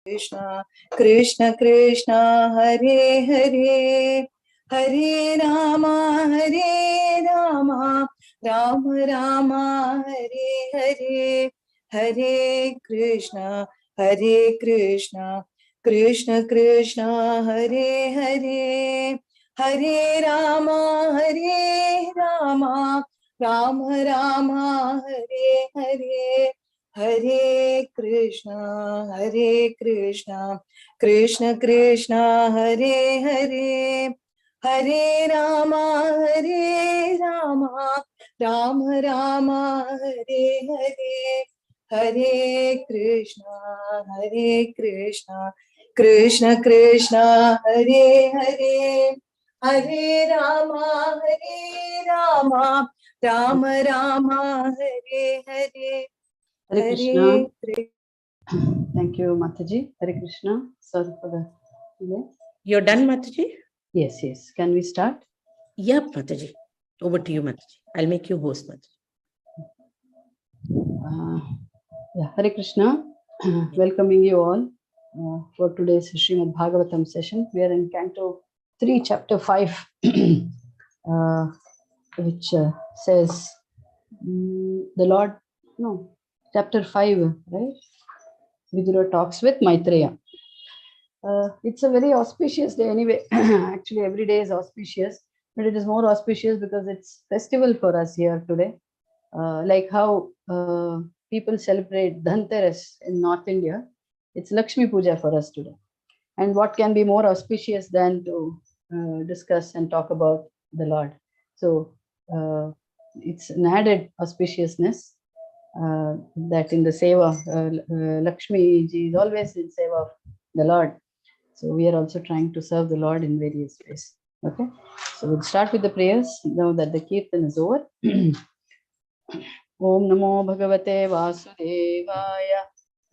Krishna, Krishna Krishna, Hare Hare, Hare Rama, Rama Rama, Hare Hare, Hare Krishna, Krishna Krishna, Hare Hare, Hare Rama, Rama Rama, Hare Hare. Hare Krishna, Krishna Krishna, Hare Hare, Hare Rama, Rama Rama, Hare Hare, Hare Krishna, Krishna Krishna, Hare Hare, Hare Rama, Rama Rama, Hare Hare. Hare Krishna. Thank you, Mataji. Hare Krishna. Sorry for the delay. You're done, Mataji? Yes, yes. Can we start? Yep, Mataji. Over to you, Mataji. I'll make you host, Mataji. Hare Krishna. Welcoming you all for today's Sriman Bhagwatam session. We are in Canto 3, Chapter 5, which says the Lord, no, Chapter 5, right? Vidura talks with Maitreya. It's a very auspicious day anyway. Actually, every day is auspicious, but it is more auspicious because it's festival for us here today. Like how people celebrate Dhanteras in North India, it's Lakshmi Puja for us today. And what can be more auspicious than to discuss and talk about the Lord? So it's an added auspiciousness that in the seva, Lakshmi ji is always in seva of the Lord. So we are also trying to serve the Lord in various ways. Okay, so we'll start with the prayers now that the kirtan is over. Om Namo Bhagavate Vasudevaya.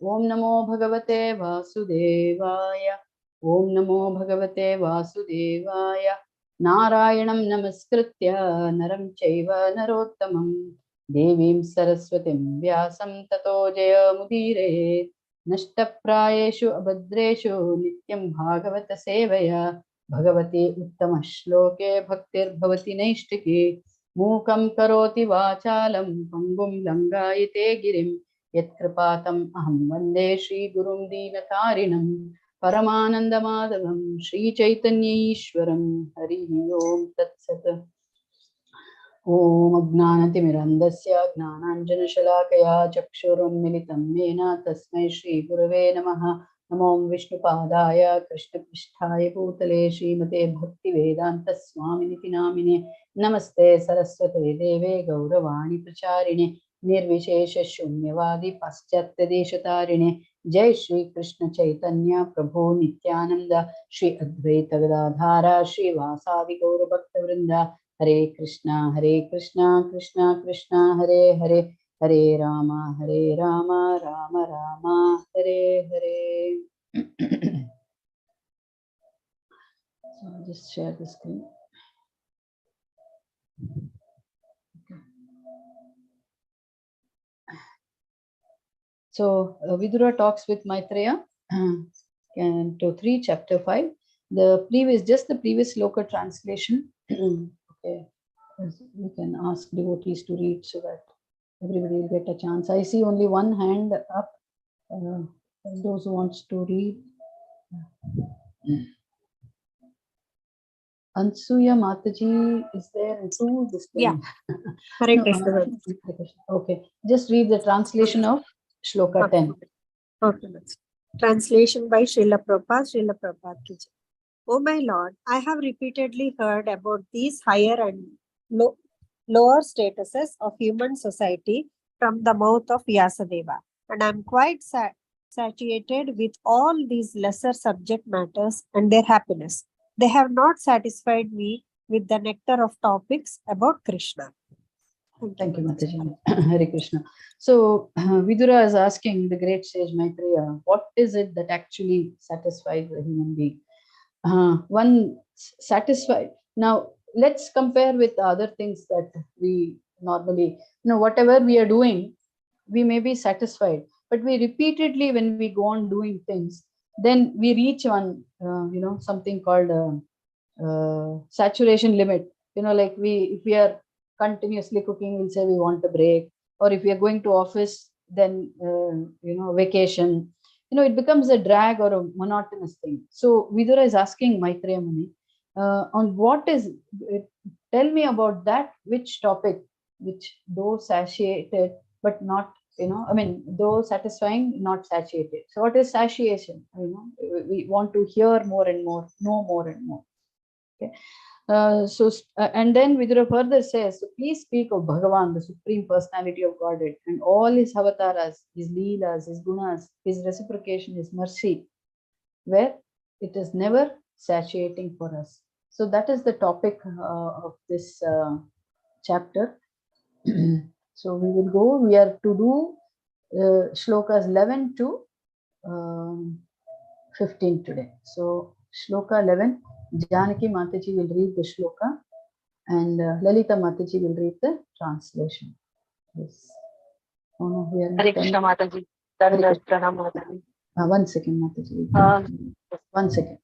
Om Namo Bhagavate Vasudevaya. Om Namo Bhagavate Vasudevaya. Narayanam Namaskritya Naram Chaiva Narottamam Devim Saraswatim Vyasam Tato Jaya Mudire Nashtaprayeshu Abhadreshu Nityam Bhagavata Sevaya Bhagavati Uttama Shloke Bhaktir Bhavati Naishtiki Mukam Karoti Vachalam Pangum Langayite Girim Yatkrapatam Aham Vande Shri Gurum Dinatarinam Paramananda Madhavam Shri Chaitanya Ishwaram Hari Om Tat Sat Om Ajnanatimirandasya Gnananjana Shalakaya Chakshurum Militam Mena Tasmai Shri Gurave Namaha Namo Vishnupadaya Krishna Pristhaya Bhutale Srimate Bhakti Vedanta Swaminiti Namine Namaste Saraswate Deve Gauravani Pracharine Nirvishesha Shunyavadi Paschatya Deshatarine Jai Shri Krishna Chaitanya Prabhu Nityananda Shri Advaita Gadadhara Shri Vasadi Gaura Bhakta Vrinda Hare Krishna, Krishna Krishna, Hare Hare, Hare Rama, Rama Rama, Hare Hare. So I'll just share the screen. Okay. So Vidura talks with Maitreya, Canto 3, Chapter 5. The previous sloka translation. Okay, you can ask devotees to read so that everybody will get a chance. I see only one hand up. Those who wants to read. Ansuya Mataji is there too. Yeah. Hare Krishna. Okay, just read the translation of Shloka 10. Okay. Translation by Srila Prabhupada ki jai. O my Lord, I have repeatedly heard about these higher and lower statuses of human society from the mouth of Vyasadeva, and I am quite satiated with all these lesser subject matters and their happiness. They have not satisfied me with the nectar of topics about Krishna. Thank you, Mataji. Hare Krishna. So, Vidura is asking the great sage Maitreya, what is it that actually satisfies the human being? One satisfied. Now, let's compare with other things that we normally, whatever we are doing, we may be satisfied. But we repeatedly, when we go on doing things, then we reach one, something called saturation limit. Like if we are continuously cooking, we'll say we want a break. Or if we are going to office, then vacation, it becomes a drag or a monotonous thing. So Vidura is asking Maitreya Muni, on what is, tell me about that, which topic, which though satiated but not, though satisfying, not satiated. So what is satiation? We want to hear more and more, know more and more. Okay. And then Vidura further says, so please speak of Bhagavan, the Supreme Personality of Godhead, and all his avataras, his leelas, his gunas, his reciprocation, his mercy, where it is never satiating for us. So that is the topic of this chapter. So we will go, we are to do shlokas 11 to 15 today. So shloka 11, Janaki Mataji will read the shloka, and Lalita Mataji will read the translation. Yes. Oh no, we are in Hare 10. Krishna Mataji. Hare Dandavat Krishna. Pranam Mataji. 1 second, Mataji. 1 second.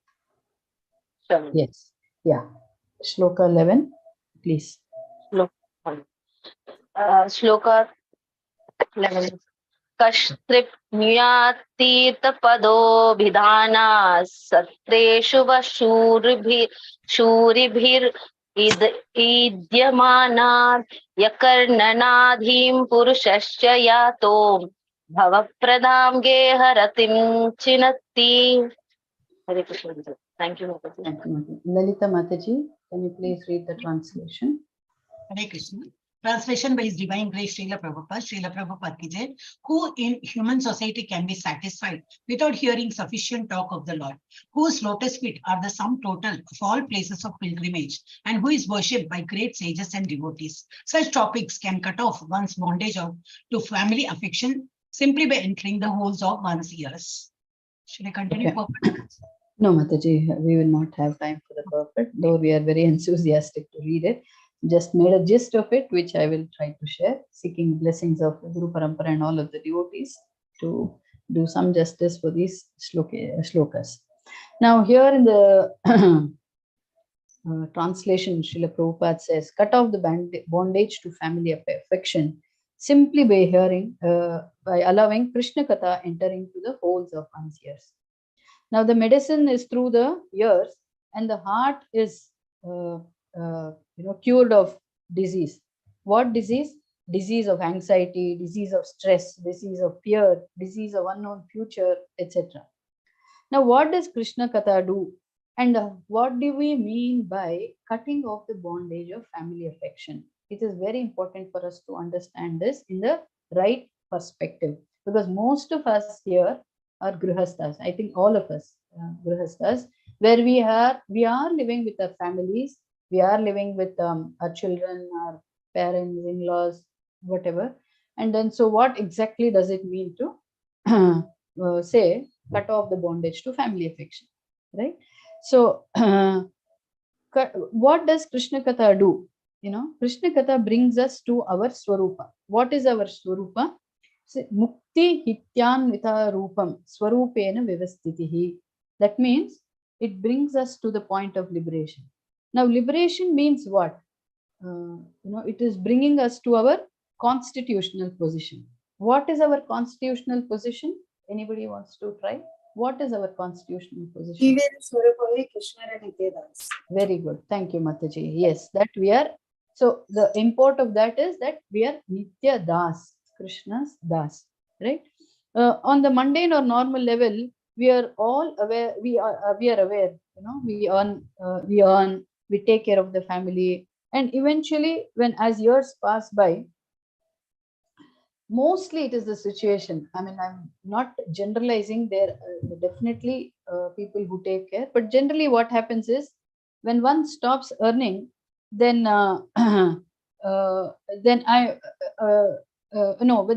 Sure. Yes. Yeah. Shloka 11, please. Shloka 11. कश्त्रिप्नुयात्तीर्थपदोभिधाना सत्रेषु शूरिभिर्ईद्यमाना यकर्णनाधीं पुरुषश्च यातो भवप्रदां गेहरतिं चिनत्ति. Hare Krishna. Thank you, Mataji. Thank you, Mataji. Lalita Mataji, can you please read the translation? Hare Krishna. Translation by His Divine Grace Srila Prabhupada. Srila Prabhupada ki jai. Who in human society can be satisfied without hearing sufficient talk of the Lord? Whose lotus feet are the sum total of all places of pilgrimage, and who is worshipped by great sages and devotees? Such topics can cut off one's bondage to family affection simply by entering the holes of one's ears. Should I continue? Okay. No, Mataji, we will not have time for the perfect, though we are very enthusiastic to read it. Just made a gist of it, which I will try to share, seeking blessings of Guru Parampara and all of the devotees to do some justice for these shlokas. Now, here in the translation, Srila Prabhupada says, cut off the bondage to family affection simply by hearing, by allowing Krishna Katha entering to the holes of one's ears. Now, the medicine is through the ears, and the heart is cured of disease. What disease? Disease of anxiety, disease of stress, disease of fear, disease of unknown future, etc. Now, what does Krishna Katha do? And what do we mean by cutting off the bondage of family affection? It is very important for us to understand this in the right perspective, because most of us here are grihasthas. I think all of us grihasthas, where we are living with our families, we are living with our children, our parents, in-laws, whatever. And then, so what exactly does it mean to say cut off the bondage to family affection, right? So what does Krishna Katha do? Krishna Katha brings us to our Swarupa. What is our Swarupa? Mukti hityanvita rupam swarupena vivastitihi. That means it brings us to the point of liberation. Now, liberation means what? It is bringing us to our constitutional position. What is our constitutional position? Anybody wants to try? What is our constitutional position? Very good. Thank you, Mataji. Yes, that we are. So the import of that is that we are Nitya Das, Krishna's Das, right? On the mundane or normal level, we are all aware. We are aware. We earn, we take care of the family, and eventually, when as years pass by, mostly it is the situation. I mean, I'm not generalizing. There definitely people who take care, but generally, what happens is when one stops earning, then when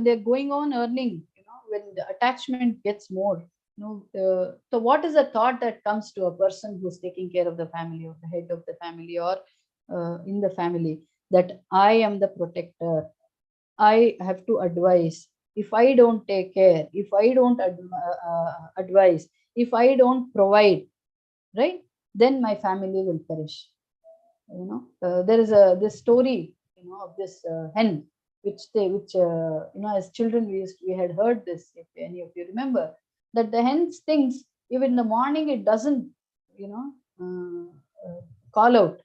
they're going on earning, when the attachment gets more, so what is the thought that comes to a person who's taking care of the family, or the head of the family, or in the family, that I am the protector, I have to advise. If I don't take care, if I don't advise, if I don't provide, right, then my family will perish. There is this story, of this hen, which as children we had heard this. If any of you remember, that the hen thinks if in the morning it doesn't, call out,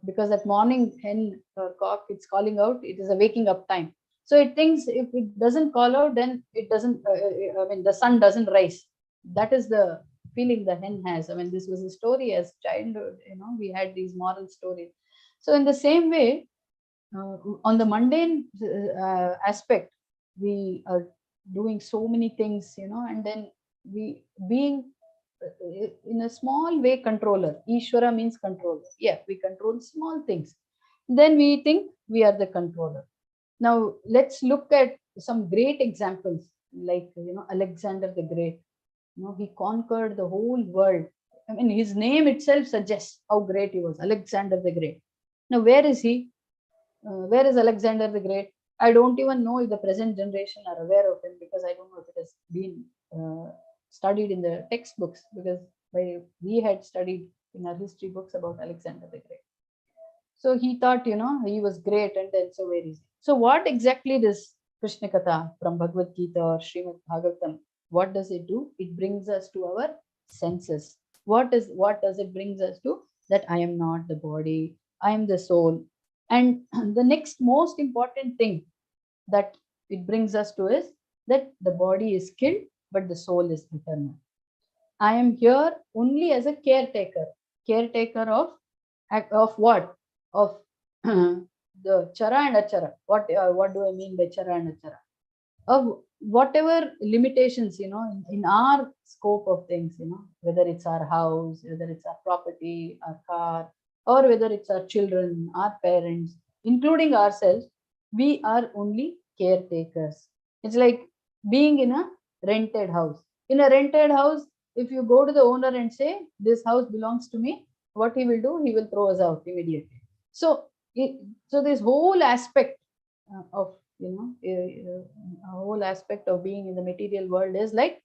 because that morning hen cock, it's calling out, it is a waking up time. So it thinks if it doesn't call out, then it doesn't. The sun doesn't rise. That is the feeling the hen has. This was a story as childhood. We had these moral stories. So in the same way, on the mundane aspect, we are doing so many things, and then we being in a small way controller. Ishvara means controller. Yeah, we control small things. Then we think we are the controller. Now let's look at some great examples, like Alexander the Great. He conquered the whole world. His name itself suggests how great he was, Alexander the Great. Now where is he? Where is Alexander the Great? I don't even know if the present generation are aware of him, because I don't know if it has been studied in the textbooks, because we had studied in our history books about Alexander the Great. So he thought, he was great, and then so where is he? So what exactly this Krishna Katha from Bhagavad Gita or Srimad Bhagavatam, what does it do? It brings us to our senses. What does it brings us to? That I am not the body, I am the soul. And the next most important thing that it brings us to is that the body is killed, but the soul is eternal. I am here only as a caretaker of what? Of the chara and achara. What do I mean by chara and achara? Of whatever limitations, in our scope of things, whether it's our house, whether it's our property, our car, or whether it's our children, our parents, including ourselves, we are only caretakers. It's like being in a rented house. In a rented house, if you go to the owner and say, this house belongs to me, what he will do? He will throw us out immediately. So this whole aspect of, a whole aspect of being in the material world is like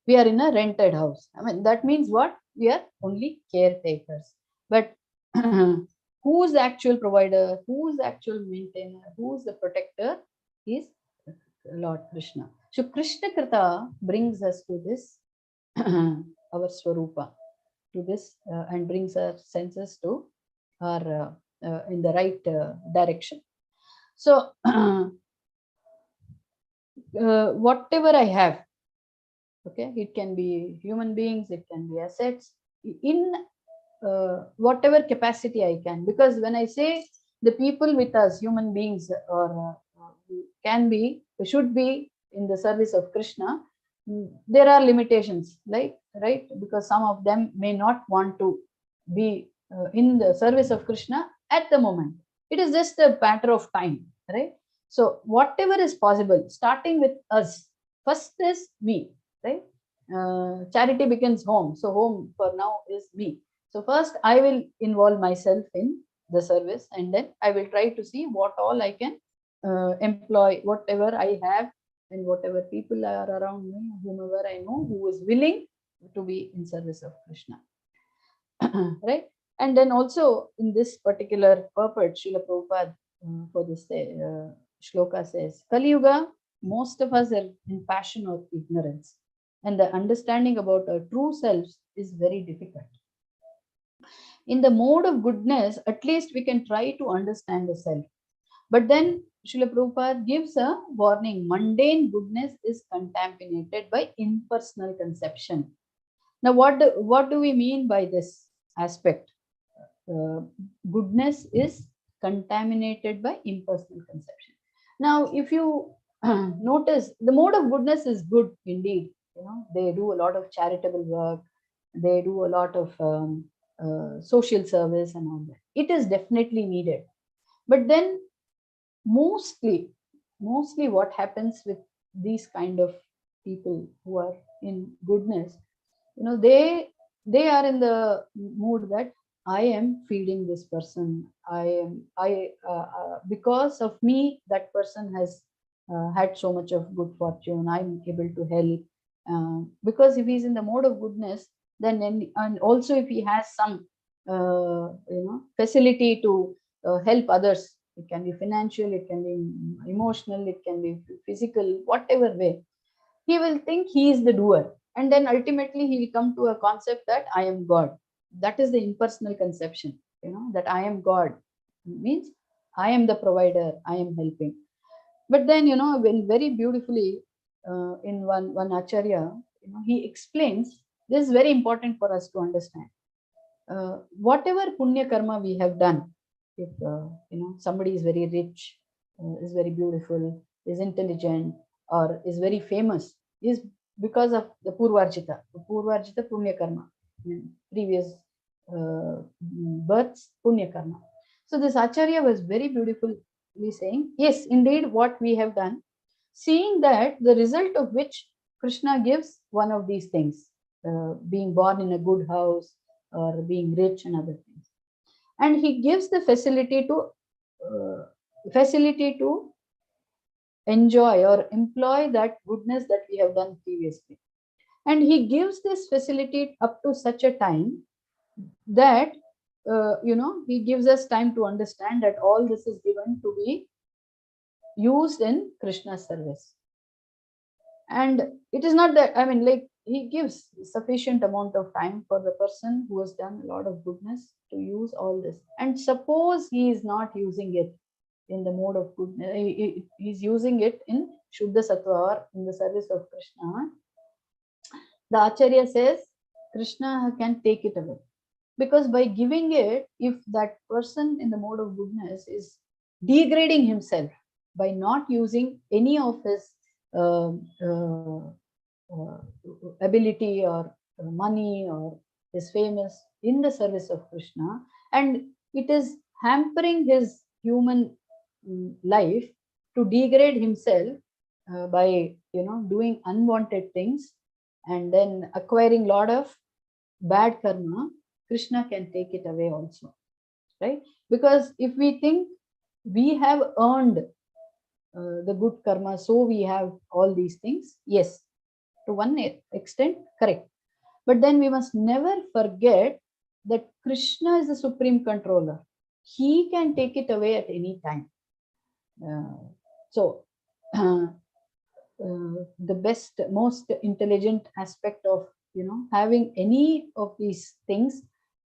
we are in a rented house. That means what? We are only caretakers. But who's the actual provider? Who's the actual maintainer? Who's the protector? Is Lord Krishna. So Krishna Katha brings us to this, our Swarupa, to this, and brings our senses to our in the right direction. So whatever I have, okay, it can be human beings, it can be assets, in whatever capacity I can. Because when I say the people with us, human beings, or should be in the service of Krishna, there are limitations, right? Because some of them may not want to be in the service of Krishna at the moment. It is just a matter of time, right? So whatever is possible, starting with us, first is me, right? Charity begins home. So home for now is me. So first I will involve myself in the service, and then I will try to see what all I can employ, whatever I have, and whatever people are around me, whomever I know who is willing to be in service of Krishna. Right? And then also in this particular purport, Srila Prabhupada for this shloka says, Kali Yuga, most of us are in passion or ignorance, and the understanding about our true selves is very difficult. In the mode of goodness, at least we can try to understand the self. But then Srila Prabhupada gives a warning: mundane goodness is contaminated by impersonal conception. Now, what do we mean by this aspect? Goodness is contaminated by impersonal conception. Now, if you notice, the mode of goodness is good indeed. They do a lot of charitable work. They do a lot of social service and all that. It is definitely needed. But then mostly what happens with these kind of people who are in goodness, they are in the mood that I am feeding this person. Because of me, that person has had so much of good fortune. I'm able to help. Because if he's in the mode of goodness, then and also if he has some facility to help others, it can be financial, it can be emotional, it can be physical, whatever way, he will think he is the doer, and then ultimately he will come to a concept that I am God. That is the impersonal conception, that I am God means I am the provider, I am helping. But then when very beautifully in one acharya, he explains, this is very important for us to understand. Whatever punya karma we have done, if somebody is very rich, is very beautiful, is intelligent, or is very famous, is because of the purvarjita punya karma, previous births punya karma. So this acharya was very beautifully saying, yes, indeed, what we have done, seeing that the result of which Krishna gives one of these things, being born in a good house or being rich and other things, and he gives the facility to enjoy or employ that goodness that we have done previously, and he gives this facility up to such a time that he gives us time to understand that all this is given to be used in Krishna's service. And it is not that, he gives sufficient amount of time for the person who has done a lot of goodness to use all this. And suppose he is not using it in the mode of goodness, he's using it in Shuddha Sattva or in the service of Krishna, the Acharya says Krishna can take it away. Because by giving it, if that person in the mode of goodness is degrading himself by not using any of his ability or money or his famous in the service of Krishna, and it is hampering his human life to degrade himself by doing unwanted things and then acquiring lot of bad karma, Krishna can take it away also, right? Because if we think we have earned the good karma, so we have all these things, yes, to one extent, correct. But then we must never forget that Krishna is the supreme controller. He can take it away at any time. The best, most intelligent aspect of having any of these things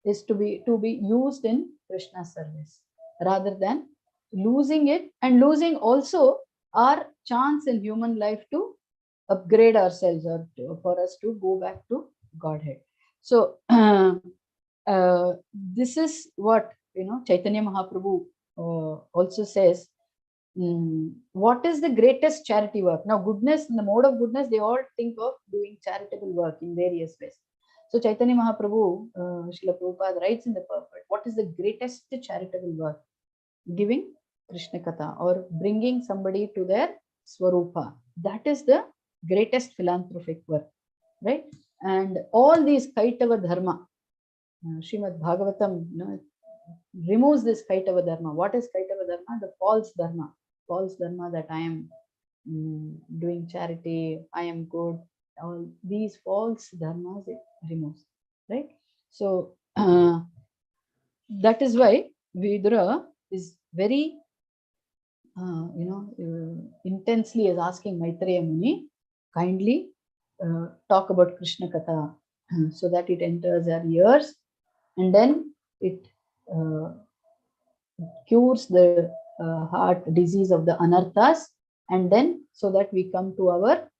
is to be used in Krishna's service, rather than losing it and losing also our chance in human life to upgrade ourselves or for us to go back to Godhead. So this is what Chaitanya Mahaprabhu also says. What is the greatest charity work? Now, goodness, in the mode of goodness, they all think of doing charitable work in various ways. So Chaitanya Mahaprabhu, Srila Prabhupada writes in the purport, what is the greatest charitable work? Giving Krishna Katha or bringing somebody to their Swarupa. That is the greatest philanthropic work, right? And all these Kaitava Dharma, Srimad Bhagavatam removes this Kaitava Dharma. What is Kaitava Dharma? The false Dharma. False Dharma that I am doing charity, I am good. All these false dharmas it removes, right? So that is why Vidura is very intensely is asking Maitreya Muni, kindly talk about Krishna Katha so that it enters our ears, and then it cures the heart disease of the anarthas, and then so that we come to our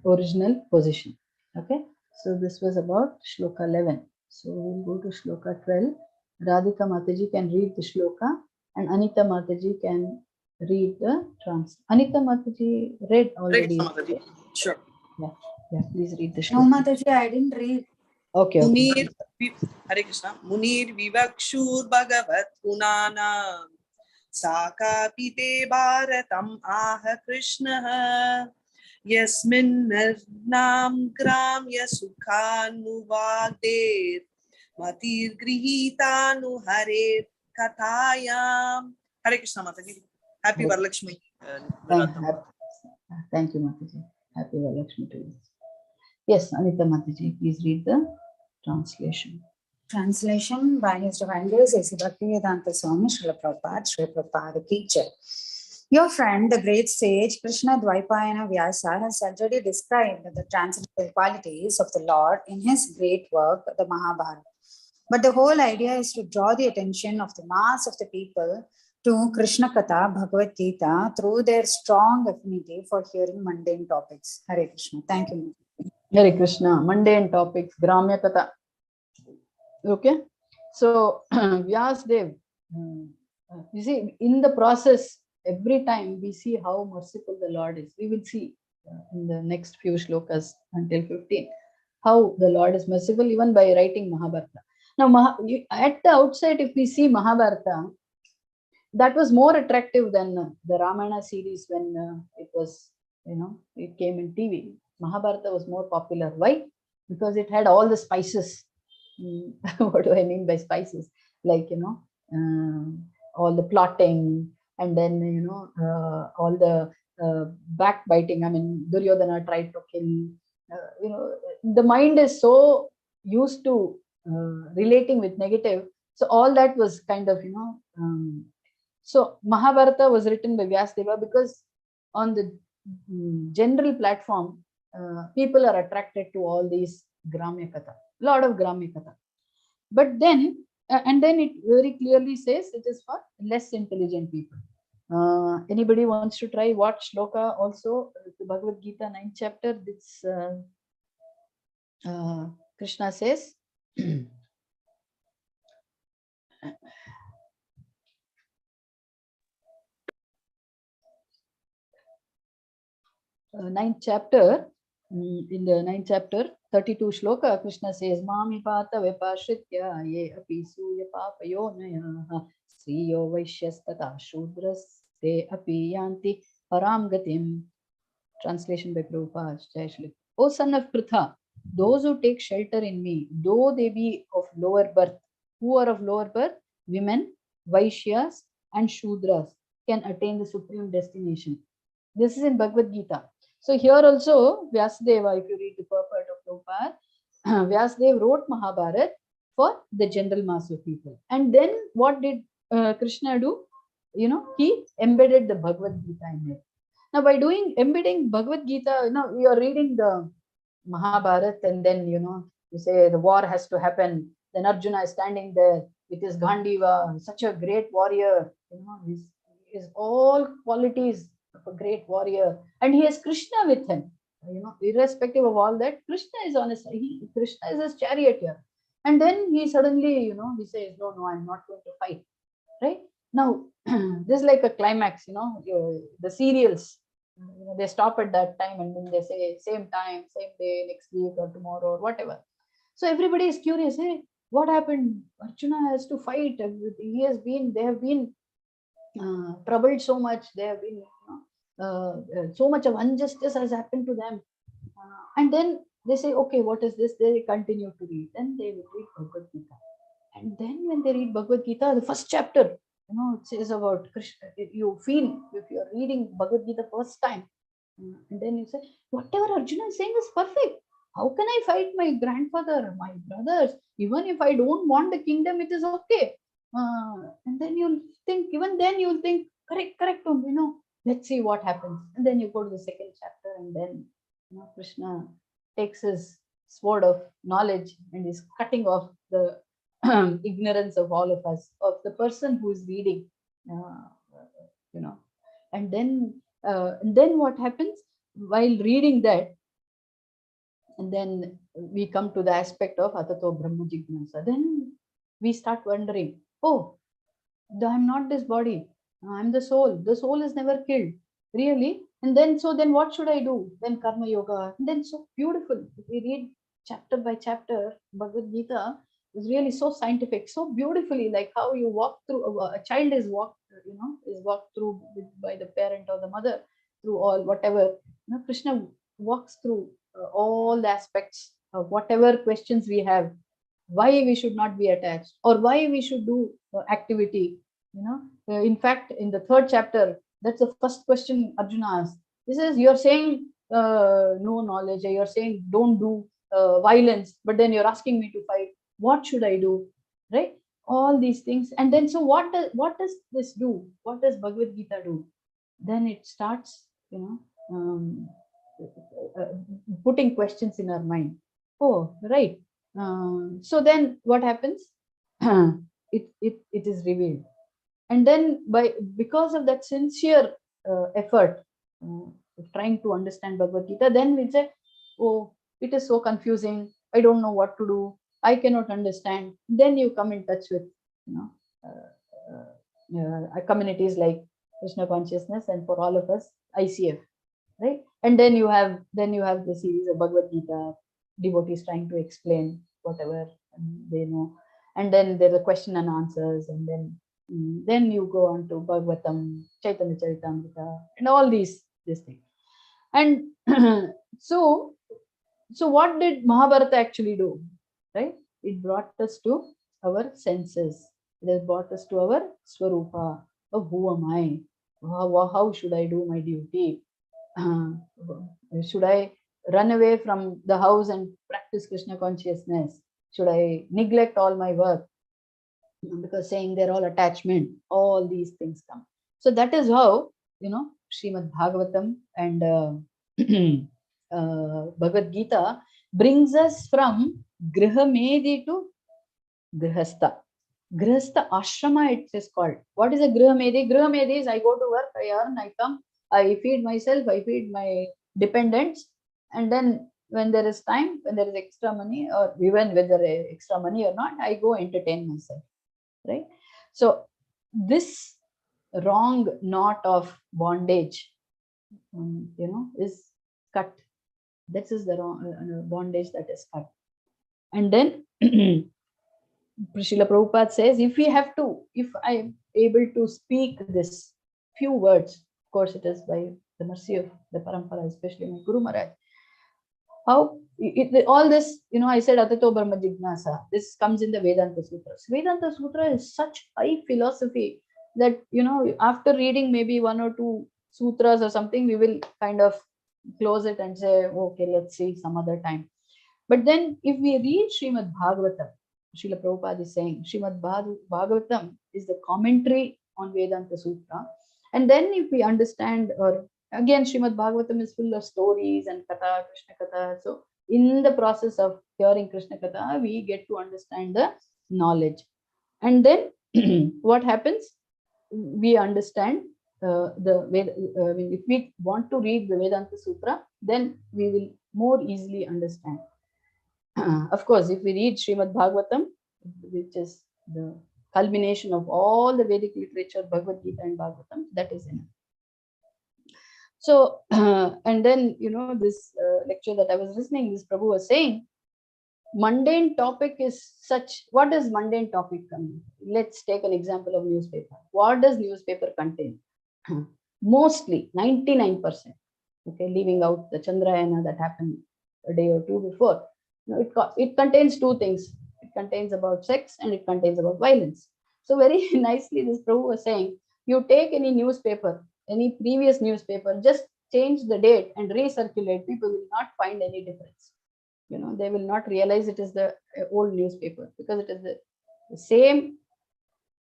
original position. Okay, so this was about Shloka 11. So we'll go to Shloka 12. Radhika Mataji can read the Shloka, and Anita Mataji can read the translation. Anita Mataji read already. Mataji. Sure. Yeah, please read the Shloka. No, Mataji, I didn't read. Okay. Munir, Hare Krishna. Munir Vivakshur Bhagavat Punana Sakapite Bharatam Aha Krishna Yasmin Narnam Gramya Sukhanuvagdev Matir Grihitanu Hare Kathayam. Hare Krishna Mataji. Happy Varalakshmi. Thank you, Mataji. Happy Lakshmi to you. Yes, Anita Mataji, please read the translation. Translation by His Divine Grace A.C. Bhaktivedanta Swami Srila Prabhupada Ki Jai. Your friend, the great sage Krishna Dvaipayana Vyasa, has already described the transcendental qualities of the Lord in his great work, the Mahabharata. But the whole idea is to draw the attention of the mass of the people to Krishna Katha, Bhagavad Gita, through their strong affinity for hearing mundane topics. Hare Krishna. Thank you. Hare Krishna. Mundane topics, Gramya Katha. Okay. So, Vyasdev, you see, in the process, every time we see how merciful the Lord is. We will see in the next few shlokas until 15, how the Lord is merciful even by writing Mahabharata. Now, at the outset, if we see Mahabharata, that was more attractive than the Ramayana series when it was, it came in TV. Mahabharata was more popular. Why? Because it had all the spices. What do I mean by spices? Like, all the plotting, and then, all the backbiting. I mean, Duryodhana tried to kill. The mind is so used to relating with negative. So all that was kind of, so Mahabharata was written by Vyasadeva because on the general platform, people are attracted to all these Gramya Katha, lot of Gramya Katha. But then, and then it very clearly says it is for less intelligent people. Anybody wants to try? Watch shloka also, the Bhagavad Gita 9th chapter. This Krishna says, ninth chapter, in the 9th chapter, 32 shloka, Krishna says, Mami pata vipashritya ye api suya papayo nayaha sriyo vaishyastata shudras te api yanti param gatim. Translation by Prabhupada. O son of Pritha, those who take shelter in me, though they be of lower birth, who are of lower birth, women, Vaishyas, and Shudras, can attain the supreme destination. This is in Bhagavad Gita. So here also, Vyasadeva, if you read the purport of Prabhupada, Vyasadeva wrote Mahabharata for the general mass of people. And then what did Krishna do? He embedded the Bhagavad Gita in it. Now, by embedding Bhagavad Gita, you are reading the Mahabharata, and then, you say the war has to happen. Then Arjuna is standing there with his Gandiva, such a great warrior, his all qualities of a great warrior. And he has Krishna with him, irrespective of all that. Krishna is on his side. Krishna is his charioteer. And then he suddenly, he says, no, I'm not going to fight. Right? Now, this is like a climax, the serials, they stop at that time and then they say same time, same day, next week or tomorrow or whatever. So everybody is curious, hey, what happened? Arjuna has to fight. They have been troubled so much. They have been, so much of injustice has happened to them. And then they say, okay, what is this? They continue to read. Then they will read Bhagavad Gita. And then when they read Bhagavad Gita, the first chapter, it says about Krishna. You feel, if you're reading Bhagavad Gita first time, and then you say, whatever Arjuna is saying is perfect. How can I fight my grandfather, my brothers? Even if I don't want the kingdom, it is okay. And then you'll think, correct, let's see what happens. And then you go to the second chapter, and then Krishna takes his sword of knowledge and is cutting off the ignorance of all of us, of the person who is reading, and then what happens while reading that, and then we come to the aspect of Atato Brahma Jignasa. Then we start wondering, oh, I'm not this body, I'm the soul. The soul is never killed, really. And then what should I do? Then Karma Yoga. And then so beautiful. If we read chapter by chapter, Bhagavad Gita is really so scientific, so beautifully, like how you walk through, a child is walked through by the parent or the mother through all whatever. Krishna walks through all the aspects of whatever questions we have, why we should not be attached or why we should do activity. In fact, in the third chapter, that's the first question Arjuna asked. He says, you're saying no knowledge. You're saying don't do violence, but then you're asking me to fight. What should I do? Right? All these things. And then, so what does this do? What does Bhagavad Gita do? Then it starts, putting questions in our mind. Oh, right. So then what happens? it is revealed. And then because of that sincere effort of trying to understand Bhagavad Gita, then we say, oh, it is so confusing. I don't know what to do. I cannot understand. Then you come in touch with, communities like Krishna Consciousness, and for all of us, ICF, right? And then you have the series of Bhagavad Gita, devotees trying to explain whatever they know, and then there are question and answers, and then you go on to Bhagwatam, Chaitanya Charitamrita, and all these things. And so what did Mahabharata actually do? Right? It brought us to our senses. It has brought us to our Swarupa of who am I? How should I do my duty? Should I run away from the house and practice Krishna consciousness? Should I neglect all my work? Because saying they're all attachment, all these things come. So that is how, Srimad Bhagavatam and Bhagavad Gita brings us from Grihamedi to Grihastha. Grihastha ashrama, it is called. What is a Grihamedi? Grihamedi is I go to work, I earn, I come, I feed myself, I feed my dependents, and then when there is time, when there is extra money, or even whether extra money or not, I go entertain myself. Right? So this wrong knot of bondage, is cut. This is the wrong bondage that is cut. And then Srila Prabhupada says, if I am able to speak this few words, of course it is by the mercy of the Parampara, especially my Guru Maharaj, how all this, I said Atato Brahma Jignasa, this comes in the Vedanta Sutras. Vedanta Sutra is such high philosophy that, after reading maybe one or two sutras or something, we will kind of close it and say, okay, let's see some other time. But then if we read Srimad Bhagavatam, Srila Prabhupada is saying, Srimad Bhagavatam is the commentary on Vedanta Sutra. And then if we understand, or again, Srimad Bhagavatam is full of stories and Katha, Krishna Katha. So in the process of hearing Krishna Katha, we get to understand the knowledge. And then what happens? We understand if we want to read the Vedanta Sutra, then we will more easily understand. Of course, if we read Srimad Bhagavatam, which is the culmination of all the Vedic literature, Bhagavad Gita and Bhagavatam, that is enough. So, and then, this lecture that I was listening, this Prabhu was saying, mundane topic is such, what does mundane topic come? Let's take an example of newspaper. What does newspaper contain? Mostly, 99%, okay, leaving out the Chandrayana that happened a day or two before. It contains two things. It contains about sex and it contains about violence. So very nicely, this Prabhu was saying, you take any newspaper, any previous newspaper, just change the date and recirculate. People will not find any difference. They will not realize it is the old newspaper, because it is the same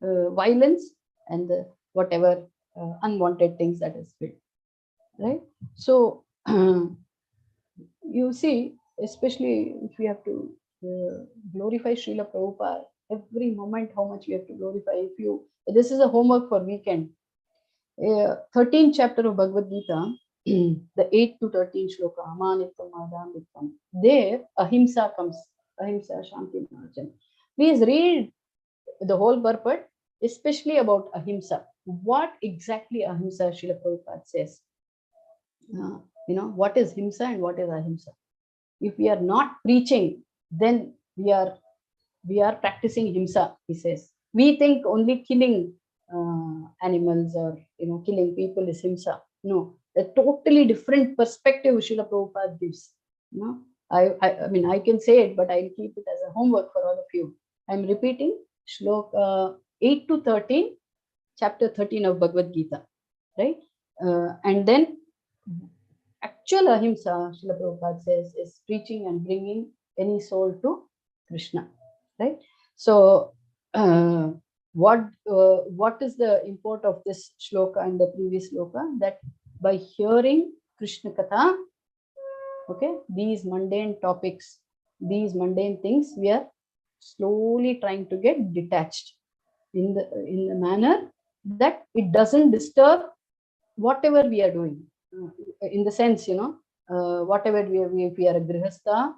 violence and the whatever unwanted things that is filled. Right? So you see, especially if we have to glorify Srila Prabhupada, every moment how much we have to glorify. This is a homework for weekend. 13th chapter of Bhagavad Gita, the 8 to 13 shloka, Amanitvam Adhamitvam. There, ahimsa comes. Ahimsa, Shanti, Narjan. Please read the whole purport, especially about ahimsa. What exactly ahimsa Srila Prabhupada says? What is himsa and what is ahimsa? If we are not preaching, then we are practicing himsa, he says. We think only killing animals or killing people is himsa. No, a totally different perspective Srila Prabhupada gives. I mean, I can say it, but I'll keep it as a homework for all of you. I'm repeating shloka 8 to 13, chapter 13 of Bhagavad Gita, right? And then Actual ahimsa, Srila Prabhupada says, is preaching and bringing any soul to Krishna, right? So, what is the import of this shloka and the previous shloka? That by hearing Krishna Katha, okay, these mundane topics, these mundane things, we are slowly trying to get detached in the manner that it doesn't disturb whatever we are doing. In the sense, whatever if we are a grihastha,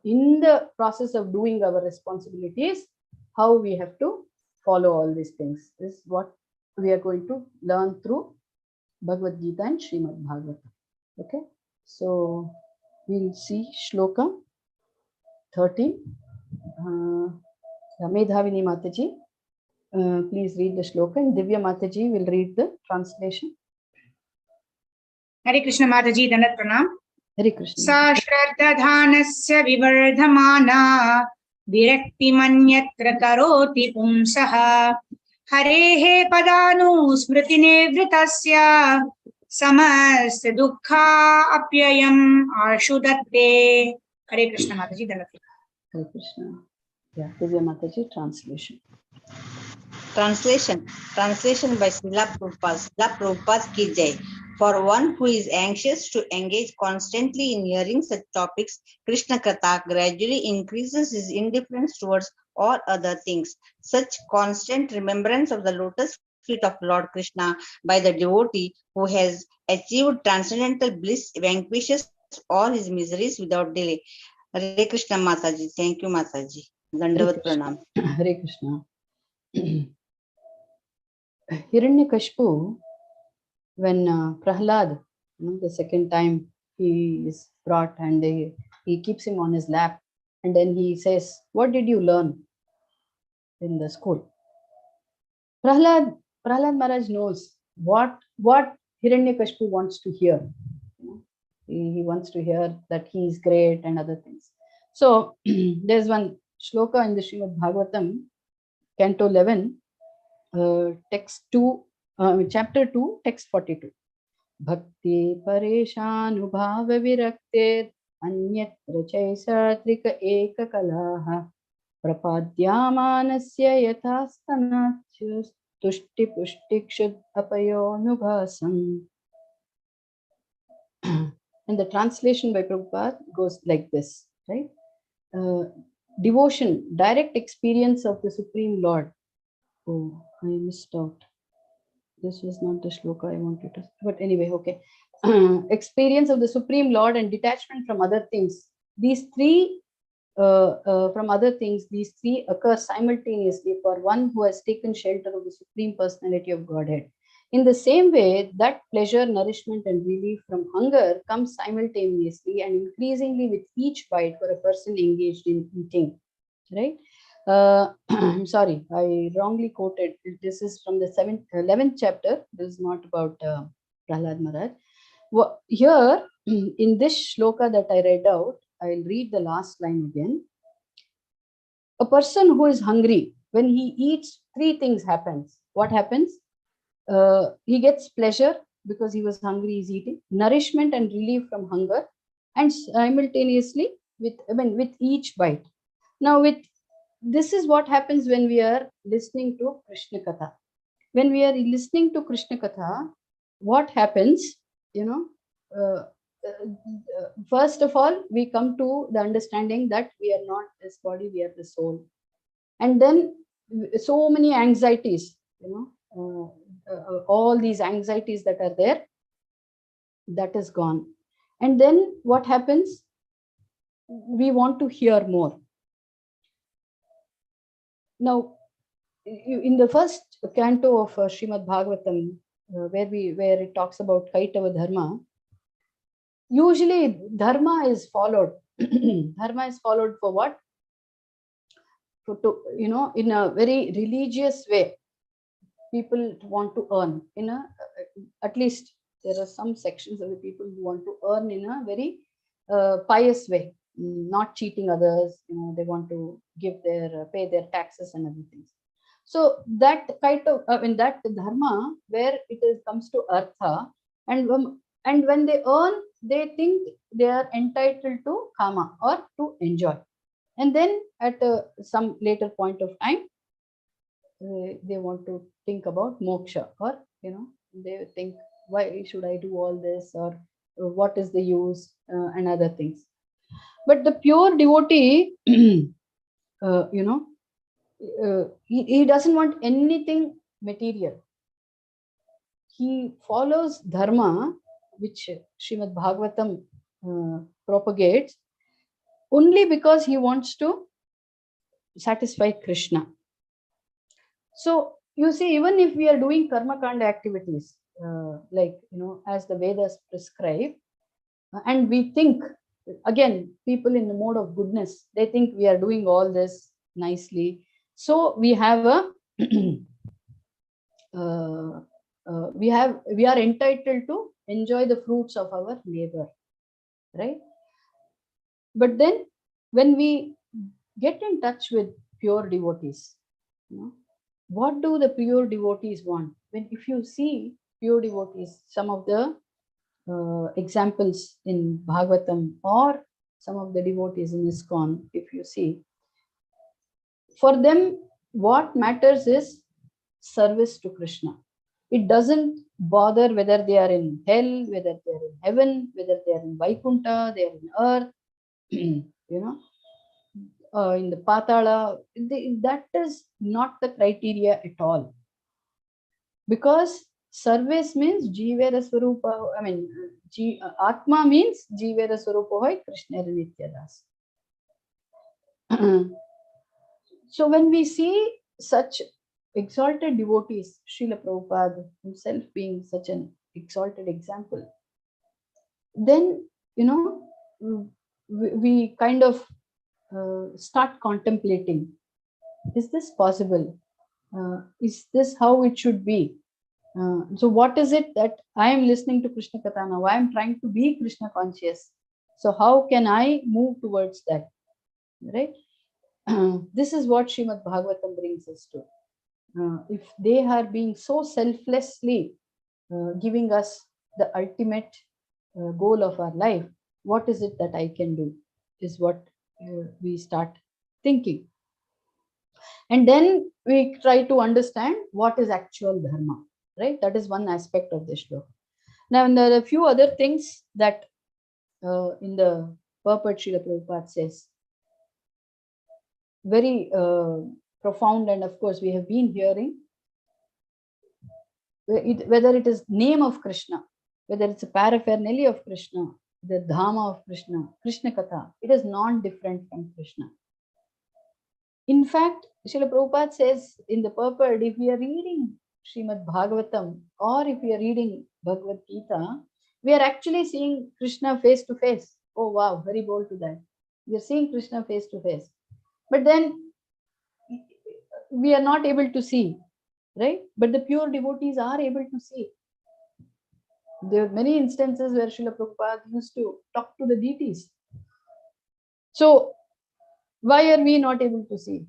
in the process of doing our responsibilities, how we have to follow all these things is what we are going to learn through Bhagavad Gita and Srimad Bhagavatam. Okay, so we'll see shloka 13. Medhavini Mataji, please read the shloka, and Divya Mataji will read the translation. Hare Krishna Mataji, Dandat Pranam. Hare Krishna. Sa shraddadhanasya vivardhamana viraktimanyatra karoti pumsaha harehe padanu smritinevritasya samasta dukkha apyayam ashudatte. Hare Krishna Mataji, Dandat Pranam. Hare Krishna. Yeah, Divya Mataji, translation. Translation by Srila Prabhupada. Srila Prabhupada ki jai. For one who is anxious to engage constantly in hearing such topics, Krishna Katha gradually increases his indifference towards all other things. Such constant remembrance of the lotus feet of Lord Krishna by the devotee who has achieved transcendental bliss vanquishes all his miseries without delay. Hare Krishna Mataji. Thank you, Mataji. Dandavat Pranam. Hare Krishna. Hiranyakashipu, when Prahlad, the second time he is brought and he keeps him on his lap, and then he says, "What did you learn in the school?" Prahlad Maharaj knows what Hiranyakashipu wants to hear. He wants to hear that he is great and other things. So there's one shloka in the Srimad Bhagavatam, Canto 11, text 2, chapter 2, text 42. Bhakti pareshanubhava viraktir anyatra chaisatrika eka kalaha prapadyamanasya yathastanachyus tushti pushtikshud apayonubhasam. And the translation by Prabhupada goes like this, right? Devotion, direct experience of the Supreme Lord. Oh, I missed out. This was not the shloka I wanted to, but anyway, okay. Experience of the Supreme Lord and detachment from other things. These three, these three occur simultaneously for one who has taken shelter of the Supreme Personality of Godhead. In the same way, that pleasure, nourishment, and relief from hunger comes simultaneously and increasingly with each bite for a person engaged in eating, right? I'm sorry, I wrongly quoted. This is from the 11th chapter. This is not about Prahlad Maharaj. Well, here, in this shloka that I read out, I'll read the last line again. A person who is hungry, when he eats, three things happens. What happens? He gets pleasure because he was hungry, he's eating, nourishment and relief from hunger, and simultaneously with each bite. Now, this is what happens when we are listening to Krishna Katha. When we are listening to Krishna Katha, what happens? First of all, we come to the understanding that we are not this body, we are the soul. And then so many anxieties, all these anxieties that are there, that is gone. And then what happens? We want to hear more. Now, in the first canto of Srimad Bhagavatam, where it talks about Kaitava Dharma, usually dharma is followed. Dharma is followed for what? In a very religious way. People want to earn at least there are some sections of the people who want to earn in a very pious way, not cheating others. They want to pay their taxes and other things. So that kind of that dharma where it comes to artha, and And when they earn, they think they are entitled to kama or to enjoy. And then at some later point of time, they want to think about moksha, or they think, why should I do all this, or what is the use, and other things. But the pure devotee, he doesn't want anything material. He follows dharma, which Srimad Bhagwatam propagates, only because he wants to satisfy Krishna. So you see, even if we are doing karma kanda activities, as the Vedas prescribe, and we think, again, people in the mode of goodness, they think we are doing all this nicely. So we have a we are entitled to enjoy the fruits of our labor, right? But then when we get in touch with pure devotees, what do the pure devotees want? When, if you see pure devotees, some of the examples in Bhagavatam, or some of the devotees in ISKCON, if you see, for them, what matters is service to Krishna. It doesn't bother whether they are in hell, whether they are in heaven, whether they are in Vaikuntha, they are in earth, in the Patala. That is not the criteria at all. Because service means Jivera Swarupa, Atma means Jivera Swarupa hoy Krishna Nityadas. So when we see such exalted devotees, Srila Prabhupada himself being such an exalted example, then we kind of start contemplating, is this possible? Is this how it should be? So what is it that I am listening to Krishna Katha now? I am trying to be Krishna conscious. So how can I move towards that? Right? This is what Srimad Bhagavatam brings us to. If they are being so selflessly giving us the ultimate goal of our life, what is it that I can do? Is what we start thinking. And then we try to understand what is actual dharma, right? That is one aspect of this shloka. Now, there are a few other things that in the purport Srila Prabhupada says, very profound, and of course we have been hearing, whether it is name of Krishna, whether it's a paraphernalia of Krishna, the Dhama of Krishna, Krishna Katha, it is non-different from Krishna. In fact, Srila Prabhupada says in the purport, if we are reading Srimad Bhagavatam, or if we are reading Bhagavad Gita, we are actually seeing Krishna face to face. Oh wow, very bold to that. We are seeing Krishna face to face. But then we are not able to see, right? But the pure devotees are able to see. There are many instances where Srila Prabhupada used to talk to the deities. So why are we not able to see?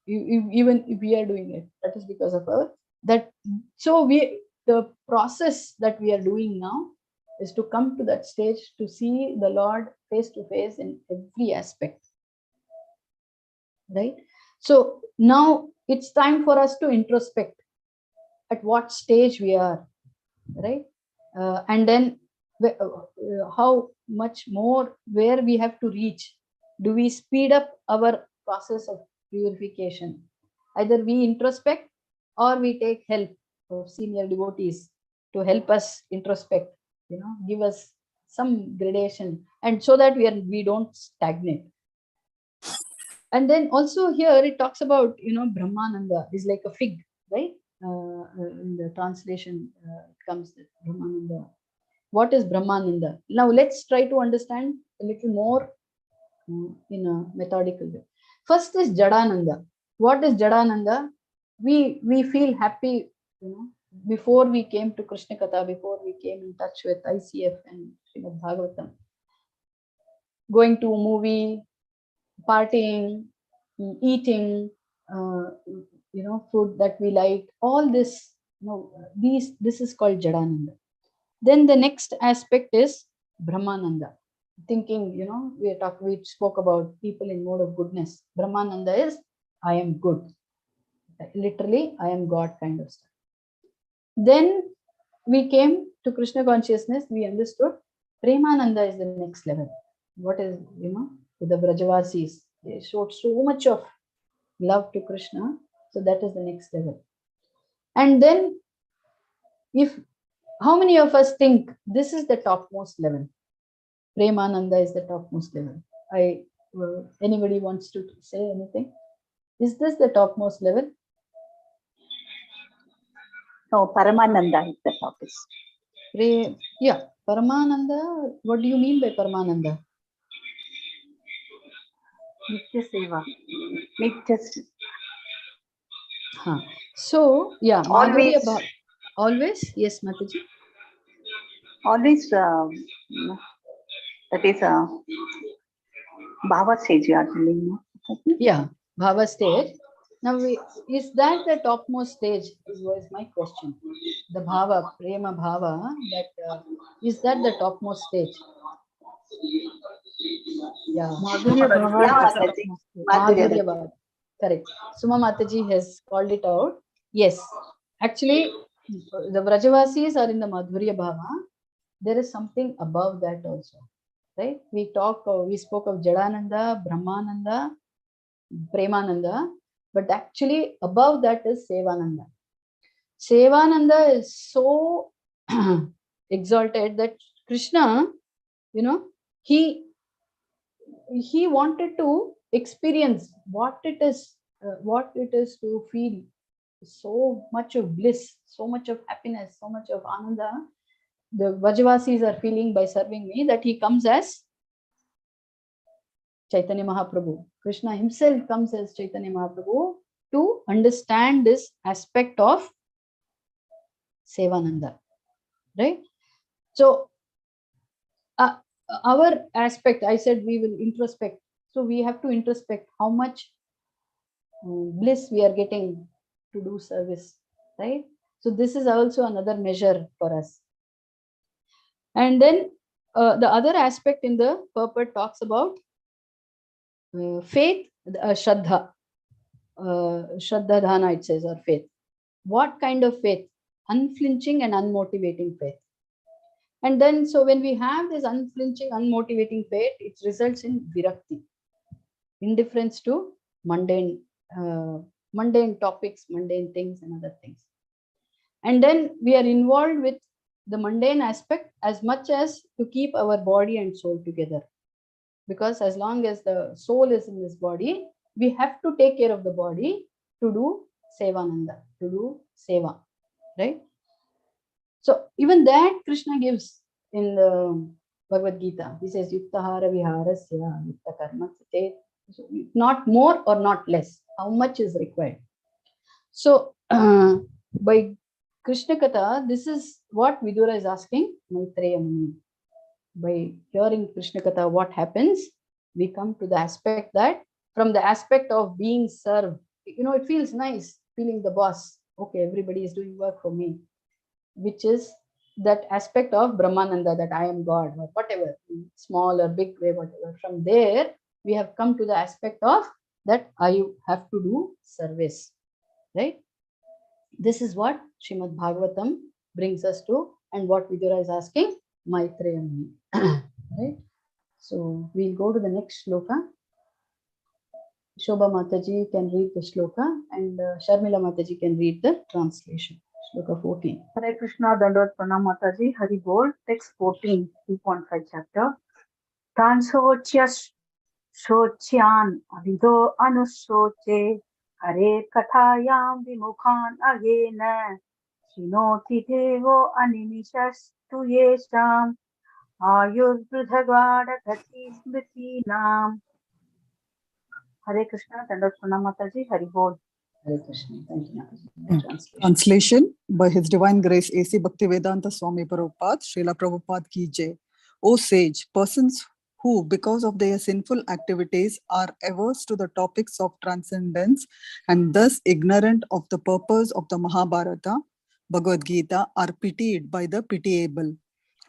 Even if we are doing it, that is because of our that. So the process that we are doing now is to come to that stage to see the Lord face to face in every aspect, right? So now it's time for us to introspect at what stage we are, right? And then how much more, where we have to reach. Do we speed up our process of purification? Either we introspect, or we take help of senior devotees to help us introspect, give us some gradation, and so that we don't stagnate. And then also here it talks about, Brahmananda is like a fig, right? In the translation comes Brahmananda. What is Brahmananda? Now let's try to understand a little more in a methodical way. First is Jadananda. What is Jadananda? We feel happy, before we came to Krishna Katha, before we came in touch with ICF and Srimad Bhagavatam. Going to a movie, partying, eating, food that we like, all this, this is called Jadananda. Then the next aspect is Brahmananda. Thinking, we spoke about people in mode of goodness. Brahmananda is I am good. Literally, I am God kind of stuff. Then we came to Krishna consciousness. We understood Premananda is the next level. What is, to the Brajavasis, they showed so much of love to Krishna. So that is the next level. And then, how many of us think this is the topmost level? Premananda is the topmost level. Anybody wants to say anything? Is this the topmost level? No, Paramananda is the topic. Yeah, Paramananda. What do you mean by Paramananda? Nitya Seva. Nitya. So, yeah, Always. Always? Yes, Mataji. Always, that is Bhava stage you are telling me. Yeah, Bhava stage. Now, is that the topmost stage? Was my question. The Bhava, Prema Bhava, is that the topmost stage? Yeah. Madhurya Bhava. Madhurya Bhava. Correct. Suma Mataji has called it out. Yes. Actually, the Vrajavasis are in the Madhurya Bhava. There is something above that also. Right? We spoke of Jadananda, Brahmananda, Premananda, but actually above that is Sevananda. Sevananda is so exalted that Krishna, he wanted to experience what it is to feel so much of bliss, so much of happiness, so much of ananda the Vrajavasis are feeling by serving me, that he comes as Chaitanya Mahaprabhu. Krishna himself comes as Chaitanya Mahaprabhu to understand this aspect of Sevananda. Right? So, our aspect, I said we will introspect. So, we have to introspect how much bliss we are getting to do service. Right? So, this is also another measure for us. And then the other aspect in the purport talks about faith, Shraddha. Shraddha Dhana, it says, or faith. What kind of faith? Unflinching and unmotivating faith. And then, so when we have this unflinching, unmotivating faith, it results in virakti, indifference to mundane topics, mundane things, and other things. And then we are involved with the mundane aspect as much as to keep our body and soul together. Because as long as the soul is in this body, we have to take care of the body to do Sevananda, to do Seva, right? So even that Krishna gives in the Bhagavad Gita. He says, Yuktahara viharasya yukta karma sate. Not more or not less. How much is required? So by Krishna Katha, this is what Vidura is asking Maitreya Muni. By hearing Krishna Katha, what happens? We come to the aspect that from the aspect of being served, it feels nice feeling the boss. Okay, everybody is doing work for me, which is that aspect of Brahmananda, that I am God, or whatever, small or big way, whatever. From there, we have come to the aspect of that I have to do service, right? This is what Srimad Bhagavatam brings us to, and what Vidura is asking Maitreya Muni. Right? So we'll go to the next shloka. Shobha Mataji can read the shloka, and Sharmila Mataji can read the translation. Shloka 14. Hare Krishna, Dandot Pranam Mataji, Hari Bol, text 14, 2.5 chapter. Tansochya Sochyan Avido Anusoche, Hare Kathayam Vimukhan Agena, Shinoti Devo Animishas Tu Yesham, Ayur Brudhagvada Gati Smriti Nam. Hare Krishna, Dandot Pranam Mataji, Hari Bol. Hare Krishna. Thank you, Mataji. Translation by His Divine Grace A.C. Bhaktivedanta Swami Prabhupada, Srila Prabhupada Ki Jai. O sage, persons who, because of their sinful activities, are averse to the topics of transcendence and thus ignorant of the purpose of the Mahabharata, Bhagavad Gita, are pitied by the pitiable.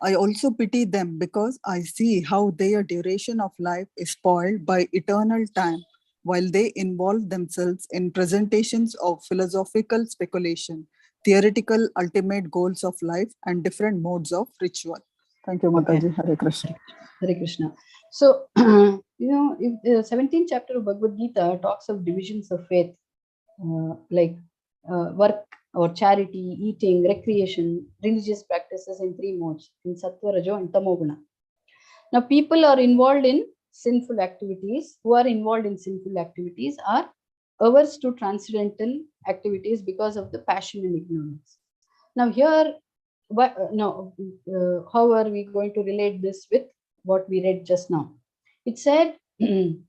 I also pity them because I see how their duration of life is spoiled by eternal time, while they involve themselves in presentations of philosophical speculation, theoretical ultimate goals of life, and different modes of ritual. Thank you, Okay. Mataji. Hare Krishna. Hare Krishna. So, if the 17th chapter of Bhagavad Gita talks of divisions of faith, like work or charity, eating, recreation, religious practices in three modes, in Sattva, Rajo, and Tamoguna. Now, people are involved in sinful activities, who are involved in sinful activities are averse to transcendental activities because of the passion and ignorance. Now, here, how are we going to relate this with what we read just now? It said,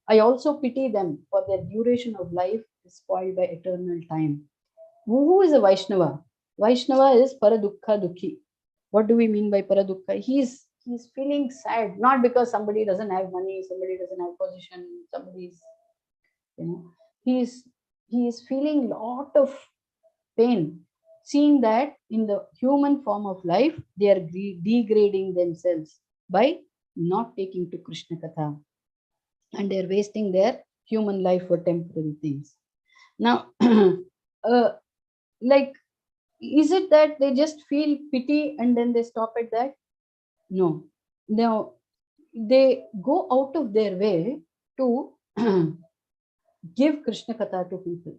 I also pity them for their duration of life is spoiled by eternal time. Who is a Vaishnava? Vaishnava is Paradukha Dukhi. What do we mean by Paradukha? He's feeling sad, not because somebody doesn't have money, somebody doesn't have position, somebody's, he is feeling lot of pain, seeing that in the human form of life, they are degrading themselves by not taking to Krishna Katha, and they're wasting their human life for temporary things. Now, like, is it that they just feel pity and then they stop at that? No. Now, they go out of their way to give Krishna Katha to people.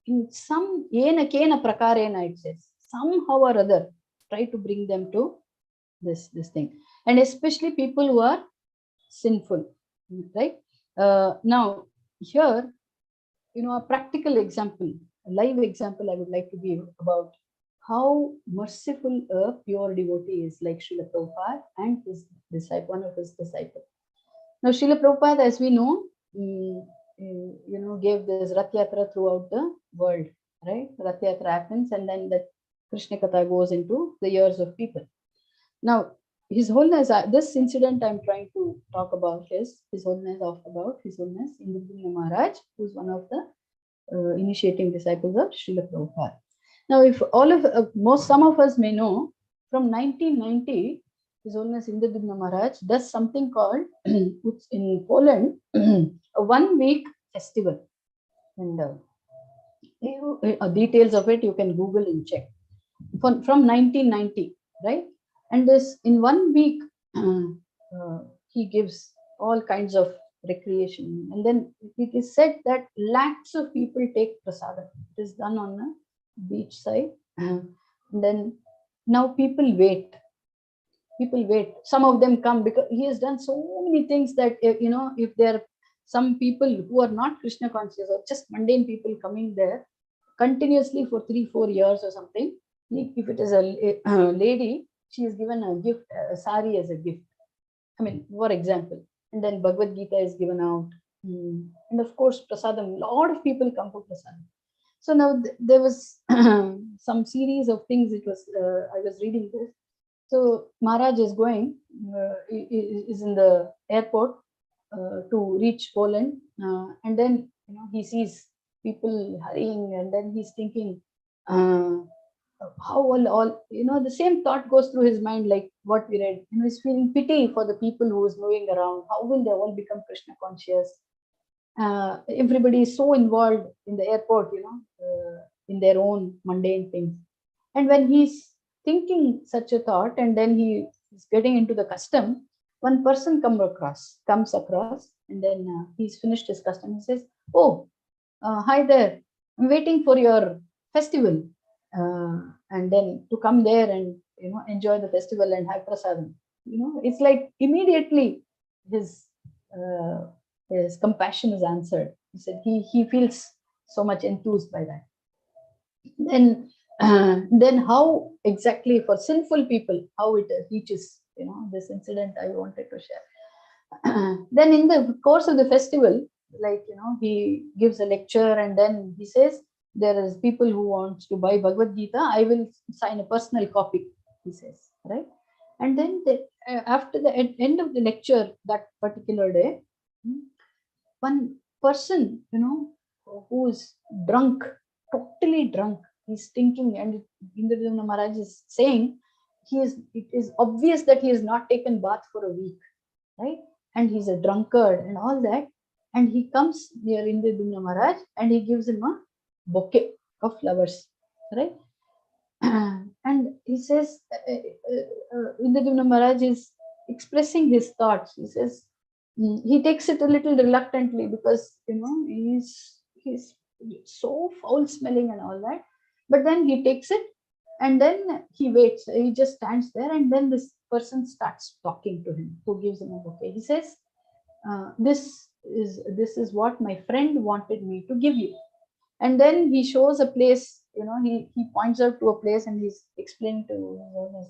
In some, yena kena prakarena, it says, somehow or other, try to bring them to this thing. And especially people who are sinful, right? Now, here, a practical example, a live example I would like to give about how merciful a pure devotee is, like Srila Prabhupada and his disciple, one of his disciples. Now, Srila Prabhupada, as we know, gave this Rath Yatra throughout the world, right? Rath Yatra happens, and then the Krishna Katha goes into the ears of people. Now, His Holiness, this incident I'm trying to talk about is His Holiness Indra Maharaj, who's one of the initiating disciples of Srila Prabhupada. Now, if some of us may know, from 1990, His Holiness Indra Maharaj does something called, in Poland, a 1-week festival. And details of it, you can Google and check. From 1990, right? And this, in 1 week, he gives all kinds of recreation. And then it is said that lakhs of people take prasadam. It is done on a beach side. And then now people wait. Some of them come because he has done so many things that, if there are some people who are not Krishna conscious or just mundane people coming there continuously for 3-4 years or something, if it is a lady, she is given a gift, a sari as a gift. I mean, for example, and then Bhagavad Gita is given out. And of course, prasadam, a lot of people come for prasadam. So now there was some series of things. It was, I was reading this. So Maharaj is going, is in the airport to reach Poland. And then, he sees people hurrying, and then he's thinking, how all the same thought goes through his mind, like what we read. He's feeling pity for the people who is moving around. How will they all become Krishna conscious? Everybody is so involved in the airport, in their own mundane things. And when he's thinking such a thought, and then he is getting into the custom, one person comes across, and then he's finished his custom. He says, "Oh, hi there, I'm waiting for your festival, and then to come there and enjoy the festival and have prasadam." It's like immediately his compassion is answered. He said he feels so much enthused by that. Then how exactly for sinful people, how it teaches, this incident I wanted to share. Then in the course of the festival, like, he gives a lecture, and then he says, there is people who wants to buy Bhagavad Gita, I will sign a personal copy, he says, right? And then after the end of the lecture that particular day, one person, who is drunk, totally drunk, he's thinking, and Indra Maharaj is saying, it is obvious that he has not taken bath for a week, right? And he's a drunkard and all that. And he comes near Indradumna Maharaj and he gives him a bouquet of flowers, right? And he says, Indradumna Maharaj is expressing his thoughts. He says, he takes it a little reluctantly because, he's so foul smelling and all that. But then he takes it and then he waits. He just stands there, and then this person starts talking to him who gives him a bouquet. He says, this is what my friend wanted me to give you. And then he shows a place, he points out to a place, and he's explaining to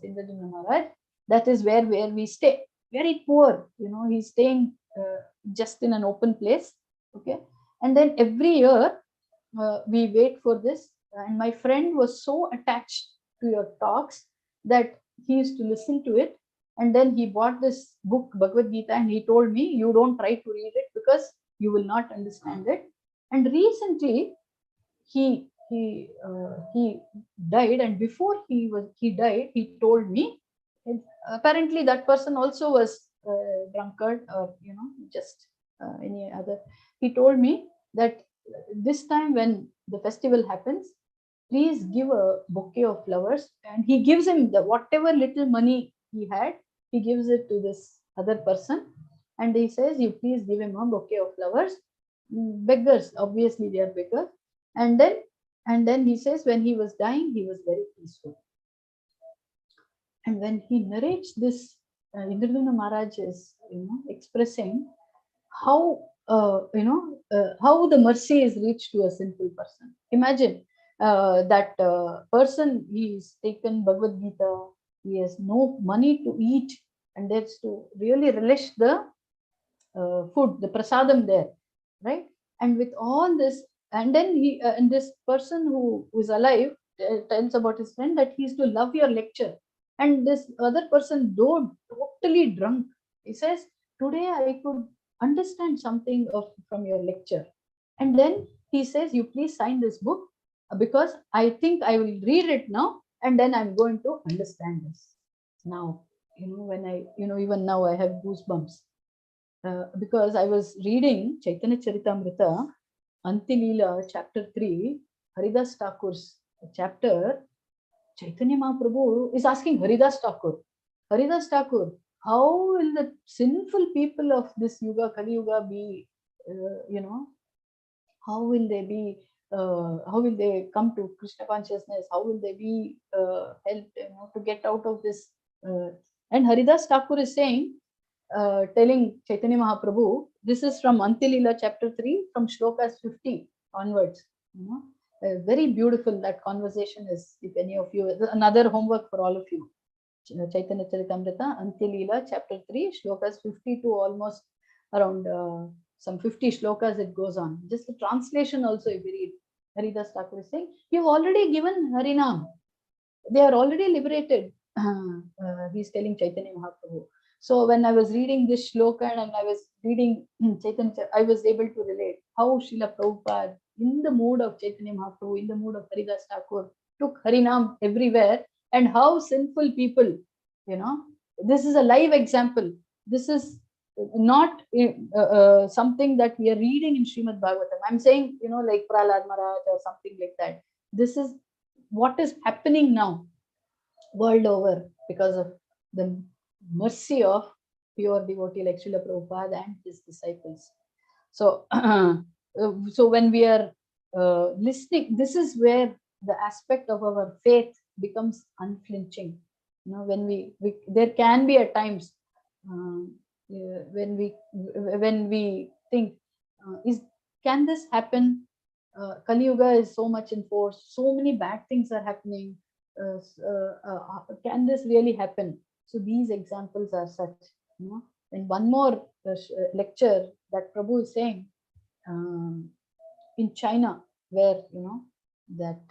Indradumna Maharaj, that is where we stay. Very poor, he's staying just in an open place. Okay. And then every year we wait for this. And my friend was so attached to your talks that he used to listen to it. And then he bought this book, Bhagavad Gita, and he told me, you don't try to read it because you will not understand it. And recently he died, and before he died, he told me, and apparently that person also was drunkard, or just any other. He told me that this time when the festival happens, please give a bouquet of flowers. And he gives him the whatever little money he had, he gives it to this other person, and he says, you please give him a bouquet of flowers. Beggars, obviously they are beggars. And then he says, when he was dying, he was very peaceful. And when he narrates this, Indradumna Maharaj is expressing how how the mercy is reached to a sinful person. Imagine that person, he's taken Bhagavad Gita, he has no money to eat, and that's to really relish the food, the prasadam there, right? And with all this, and then and this person who is alive tells about his friend that he used to love your lecture. And this other person, though totally drunk, he says, today I could understand something from your lecture. And then he says, you please sign this book because I think I will read it now, and then I'm going to understand this. Now, when I, even now I have goosebumps because I was reading Chaitanya Charitamrita, Antilila, chapter 3, Haridas Thakur's chapter. Chaitanya Mahaprabhu is asking Haridas Thakur, how will the sinful people of this Yuga, Kali Yuga be, how will they be, how will they come to Krishna consciousness? How will they be helped, to get out of this? And Haridas Thakur is saying, telling Chaitanya Mahaprabhu, this is from Antilila chapter 3, from shlokas 50 onwards. Very beautiful that conversation is, if any of you, another homework for all of you. Chaitanya Charitamrita, Antilila chapter 3, shlokas 50 to almost around some 50 shlokas it goes on. Just the translation also, if you read, Haridas Thakur is saying, you've already given Harinam. They are already liberated. He's telling Chaitanya Mahaprabhu. So when I was reading this shloka and I was reading Chaitanya, I was able to relate how Srila Prabhupada, in the mood of Chaitanya Mahaprabhu, in the mood of Haridas Thakur, took Harinam everywhere, and how sinful people, this is a live example. This is not something that we are reading in Srimad Bhagwatam. I'm saying, like Prahlad Maharaj or something like that. This is what is happening now world over because of the mercy of pure devotee like Srila Prabhupada and his disciples. So, so when we are listening, this is where the aspect of our faith becomes unflinching. When we there can be at times when we think, can this happen? Kali Yuga is so much in force. So many bad things are happening. Can this really happen? So these examples are such. And one more lecture that Prabhu is saying in China, where that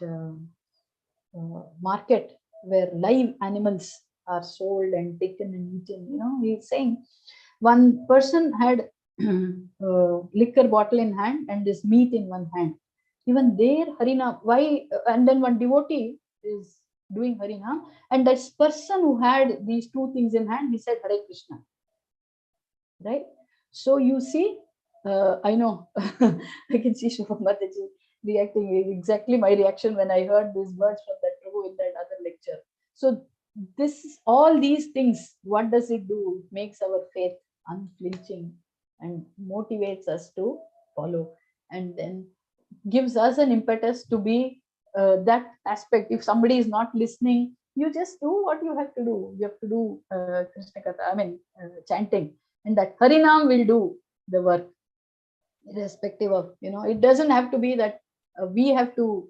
market where live animals are sold and taken and eaten. He's saying one person had liquor bottle in hand and this meat in one hand. Even there, Harina, why? And then one devotee is doing Harinam, and that person who had these two things in hand, he said Hare Krishna. Right? So you see, I know, I can see Shubha Mataji reacting exactly my reaction when I heard these words from that Prabhu in that other lecture. So all these things, what does it do? It makes our faith unflinching and motivates us to follow, and then gives us an impetus to be that aspect. If somebody is not listening, you just do what you have to do. You have to do Krishna Katha, chanting, and that Harinam will do the work, irrespective of, it doesn't have to be that we have to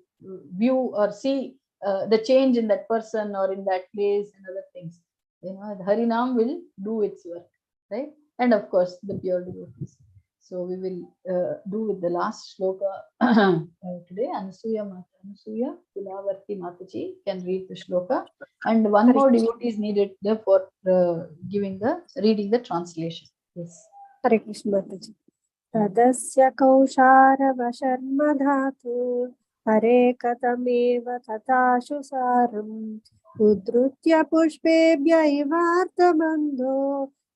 view or see the change in that person or in that place and other things. The Harinam will do its work, right? And of course, the pure devotees. So we will do with the last shloka today. Anasuya Kulavarti Mataji can read the shloka, and one more devotee is needed for reading the translation. Yes. Hare Krishna Mataji. तदस्य कौशारवशर्म धातु हरे कथमेव तथाशु सारम् उद्धृत्य पुष्पेभ्य इवार्तबन्धो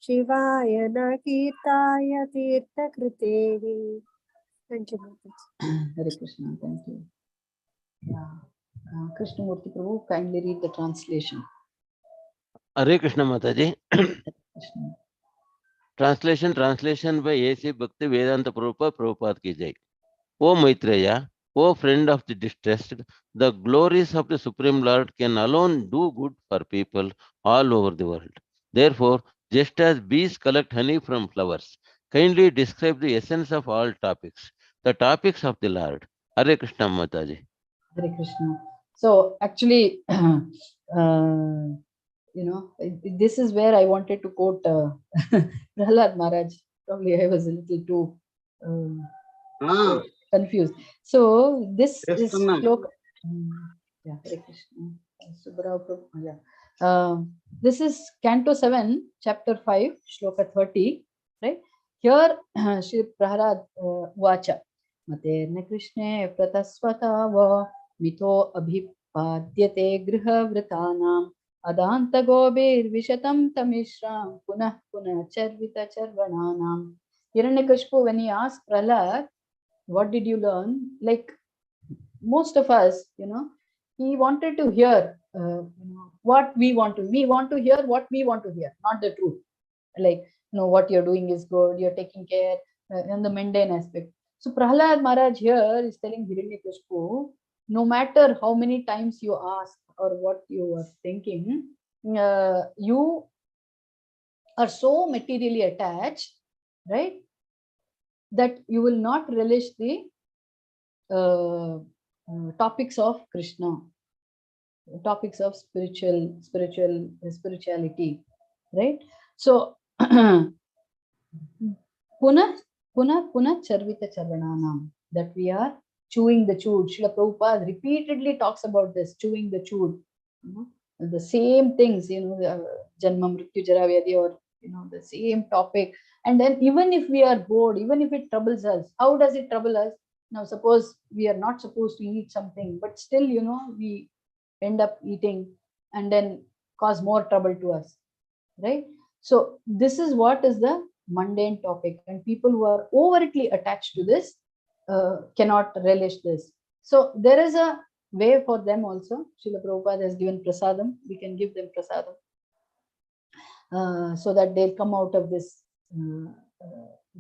शिवाय न कीर्ताय तीर्थकृतेः. Thank you, Mataji. Hare Krishna, thank you. Krishnamurti Prabhu, kindly read the translation. Hare Krishna Mataji. Krishna. Translation by A.C. Bhakti Vedanta Prabhupada ki jai. O Maitreya, O friend of the distressed, the glories of the Supreme Lord can alone do good for people all over the world. Therefore, just as bees collect honey from flowers, kindly describe the essence of all topics, the topics of the Lord. Hare Krishna Mataji. Hare Krishna. So actually, this is where I wanted to quote Prahlad Maharaj. Probably I was a little too confused. So this is shloka. Hare Krishna. This is Canto 7, Chapter 5, Shloka 30. Right? Here, Shri Prahlad Vacha. Materna Krishna Pratasvata va mito abhipadyate griha vritanam adanta gobir vishatam tamishram punah charvita charvananam. Hiranyakashipu, when he asked Prahlad, what did you learn? Like most of us, he wanted to hear what we want to. We want to hear what we want to hear, not the truth. Like, what you're doing is good, you're taking care, and the mundane aspect. So Prahlad Maharaj here is telling Hiranyakashipu, no matter how many times you ask or what you are thinking, you are so materially attached, right, that you will not relish the topics of Krishna, topics of spirituality, right? So Puna charvita charvananam, that we are chewing the chewed. Srila Prabhupada repeatedly talks about this, chewing the chewed. The same things, Janma Mrityu Jara Vyadhi, or the same topic. And then even if we are bored, even if it troubles us, how does it trouble us? Now suppose we are not supposed to eat something, but still, we end up eating and then cause more trouble to us, right? So this is what is the mundane topic, and people who are overtly attached to this cannot relish this. So there is a way for them also. Srila Prabhupada has given prasadam. We can give them prasadam so that they'll come out of this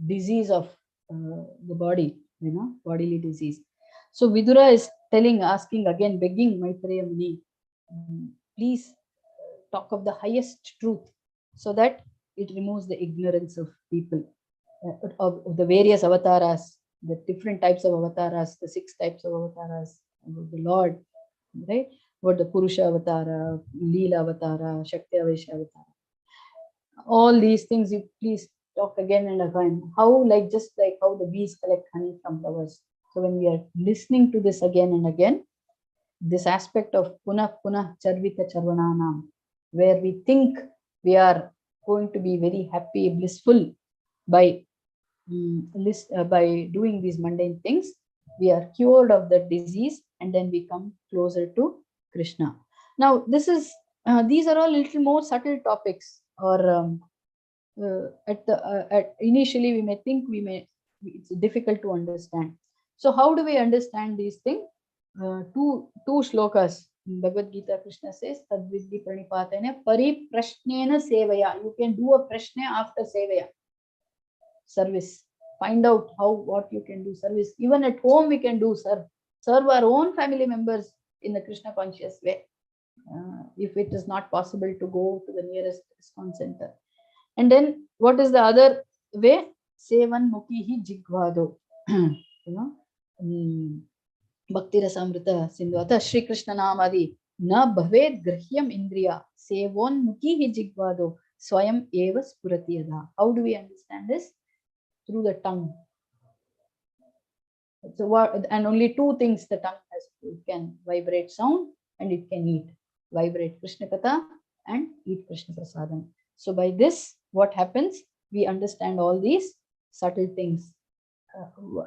disease of the body, bodily disease. So Vidura is asking again, begging Maitreya Muni, please talk of the highest truth, so that it removes the ignorance of people, of the various avatars, the different types of avatars, the 6 types of avatars, about the Lord, right? About the Purusha avatara, Leela avatara, Shakti Avesha avatara. All these things, you please talk again and again. How, just like how the bees collect honey from flowers. So when we are listening to this again and again, this aspect of punah charvita charvananam, where we think we are going to be very happy, blissful by doing these mundane things, we are cured of the disease, and then we come closer to Krishna. Now, this is these are all little more subtle topics, or initially we may think it's difficult to understand. So how do we understand these things? Two shlokas in Bhagavad Gita. Krishna says, Tadvidhi pranipatena pariprashnena sevaya. You can do a prashna after sevaya, service. Find out what you can do service. Even at home we can do serve our own family members in the Krishna conscious way, if it is not possible to go to the nearest ISKCON center. And then what is the other way? Sevan mukihi jigvado. Bhakti Rasamrita Sindhvata Shri Krishna Namadi Na Bhaved Grahyam Indriya Sevon mukihi jigvado Swayam Eva Spuratiyada. How do we understand this? Through the tongue. So and only two things the tongue has to do. It can vibrate sound and it can eat. Vibrate Krishna Katha and eat Krishna Prasadam. So by this, what happens? We understand all these subtle things.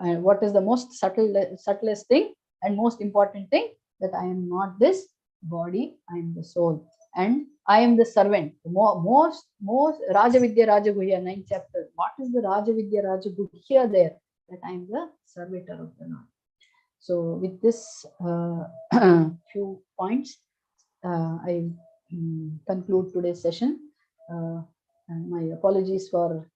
And what is the most subtlest thing and most important thing? That I am not this body, I am the soul. And I am the servant. Most Rajavidya Rajaguhya, 9th chapter. What is the Rajavidya Rajaguhya there? That I am the servitor of the Lord. So with this few points, I conclude today's session. And my apologies for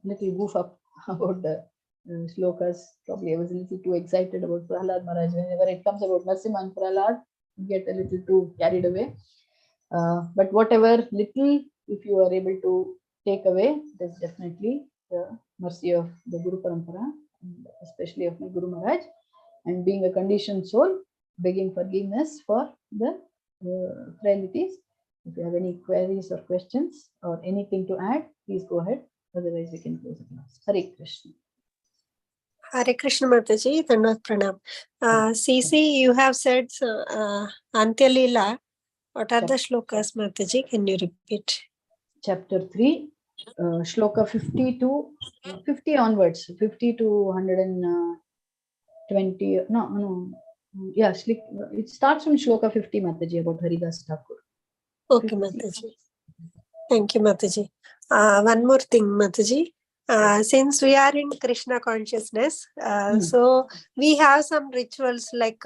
little goof up about the shlokas. Probably I was a little too excited about Prahlad Maharaj. Whenever it comes about Narasimha and Prahlad, you get a little too carried away. But whatever little, if you are able to take away, that's definitely the mercy of the Guru Parampara, and especially of my Guru Maharaj, and being a conditioned soul, begging forgiveness for the frailties. If you have any queries or questions or anything to add, please go ahead. Otherwise, we can close the class. Hare Krishna. Hare Krishna Mataji, Dhanvat Pranam. CC, you have said Antya Leela. What are the shlokas, Mataji? Can you repeat? Chapter 3, shloka 50 onwards, 50 to 120. No. Yeah, it starts from shloka 50, Mataji, about Haridas Thakur. Okay, 50. Mataji. Thank you, Mataji. One more thing, Mataji. Since we are in Krishna consciousness, so we have some rituals like